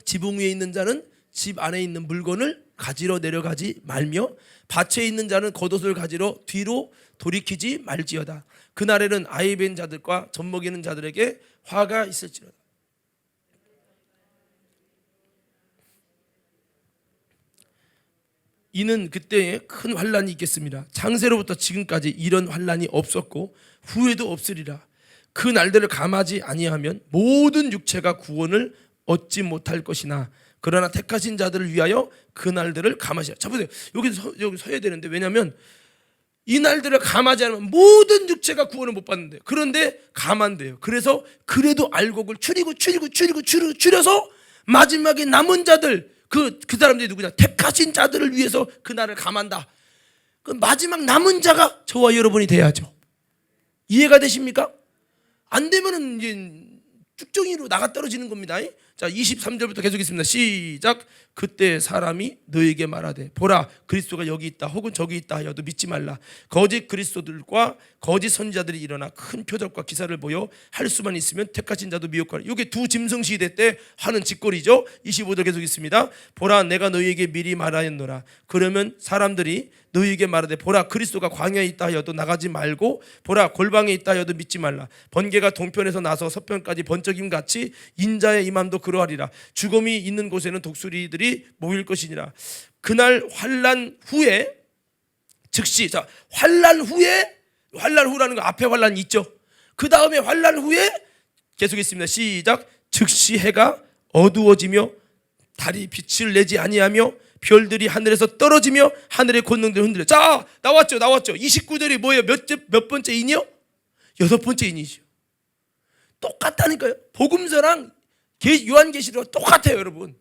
S1: 지붕 위에 있는 자는 집 안에 있는 물건을 가지러 내려가지 말며, 밭에 있는 자는 겉옷을 가지러 뒤로 돌이키지 말지어다. 그날에는 아이 뵌 자들과 젖 먹이는 자들에게 화가 있을지어다. 이는 그때에 큰 환란이 있겠습니다. 창세로부터 지금까지 이런 환란이 없었고 후에도 없으리라. 그 날들을 감하지 아니하면 모든 육체가 구원을 얻지 못할 것이나, 그러나 택하신 자들을 위하여 그 날들을 감하시라. 자, 보세요. 여기 서야 되는데, 왜냐하면 이 날들을 감하지 않으면 모든 육체가 구원을 못 받는데, 그런데 감한대요. 그래서 그래도 알곡을 줄여서 마지막에 남은 자들, 그 사람들이 누구냐? 택하신 자들을 위해서 그 날을 감한다. 그 마지막 남은 자가 저와 여러분이 돼야죠. 이해가 되십니까? 안 되면은 이제 쭉정이로 나가 떨어지는 겁니다. 자, 23절부터 계속 있습니다. 시작. 그때 사람이 너에게 말하되 보라 그리스도가 여기 있다 혹은 저기 있다 하여도 믿지 말라. 거짓 그리스도들과 거짓 선지자들이 일어나 큰 표적과 기사를 보여 할 수만 있으면 택하신 자도 미혹하라. 이게 두 짐승 시대 때 하는 짓거리죠. 25절 계속 있습니다. 보라 내가 너희에게 미리 말하였노라. 그러면 사람들이 너희에게 말하되 보라 그리스도가 광야에 있다 하여도 나가지 말고, 보라 골방에 있다 하여도 믿지 말라. 번개가 동편에서 나서 서편까지 번쩍임 같이 인자의 임함도 그러하리라. 죽음이 있는 곳에는 독수리들이 모일 것이니라. 그날 환난 후에 즉시, 자, 환난 후라는 거 앞에 환난이 있죠. 그 다음에 환난 후에 계속 있습니다. 시작. 즉시 해가 어두워지며 달이 빛을 내지 아니하며 별들이 하늘에서 떨어지며 하늘의 권능들이 흔들려. 자, 나왔죠. 29절이 뭐예요? 몇 번째 인이요? 6번째 인이죠. 똑같다니까요. 복음서랑 요한계시록 똑같아요, 여러분.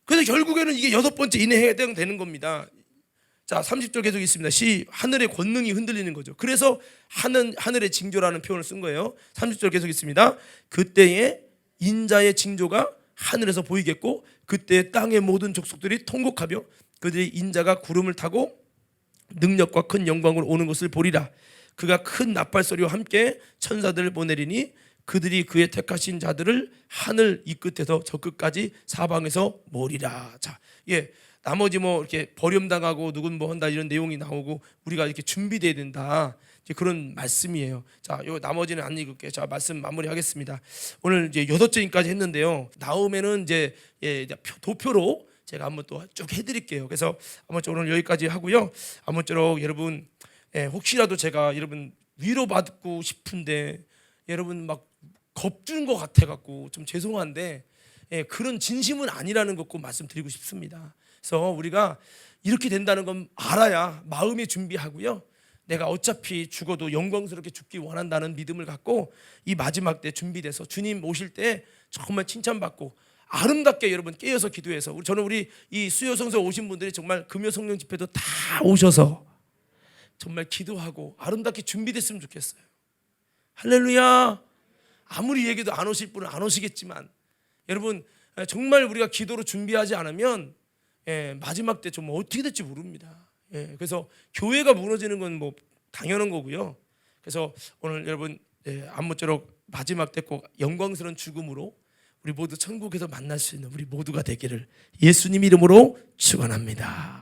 S1: 그래서 결국에는 이게 6번째 인에 해당되는 겁니다. 자, 30절 계속 있습니다. 하늘의 권능이 흔들리는 거죠. 그래서 하늘의 징조라는 표현을 쓴 거예요. 30절 계속 있습니다. 그때에 인자의 징조가 하늘에서 보이겠고, 그때 땅의 모든 족속들이 통곡하며 그들이 인자가 구름을 타고 능력과 큰 영광으로 오는 것을 보리라. 그가 큰 나팔 소리와 함께 천사들을 보내리니 그들이 그의 택하신 자들을 하늘 이 끝에서 저 끝까지 사방에서 모으리라. 자, 나머지 뭐 이렇게 버림당하고 누군 뭐 한다 이런 내용이 나오고 우리가 이렇게 준비돼야 된다. 이제 그런 말씀이에요. 자, 요 나머지는 안 읽을게요. 자, 말씀 마무리하겠습니다. 오늘 이제 6절까지 했는데요. 다음에는 이제 도표로 제가 한번 또 쭉 해드릴게요. 그래서 아무쪼록 오늘 여기까지 하고요. 아무쪼록 여러분 혹시라도 제가 여러분 위로받고 싶은데 여러분 막 겁주는 것 같아갖고 좀 죄송한데 그런 진심은 아니라는 것 꼭 말씀드리고 싶습니다. 그래서 우리가 이렇게 된다는 건 알아야 마음의 준비하고요. 내가 어차피 죽어도 영광스럽게 죽기 원한다는 믿음을 갖고 이 마지막 때 준비돼서 주님 오실 때 정말 칭찬받고 아름답게 여러분 깨어서 기도해서, 저는 우리 이 수요성서 오신 분들이 정말 금요성령 집회도 다 오셔서 정말 기도하고 아름답게 준비됐으면 좋겠어요. 할렐루야. 아무리 얘기도 안 오실 분은 안 오시겠지만 여러분 정말 우리가 기도로 준비하지 않으면 마지막 때 좀 어떻게 될지 모릅니다. 그래서 교회가 무너지는 건 뭐 당연한 거고요. 그래서 오늘 여러분 아무쪼록 마지막 때 꼭 영광스러운 죽음으로 우리 모두 천국에서 만날 수 있는 우리 모두가 되기를 예수님 이름으로 축원합니다.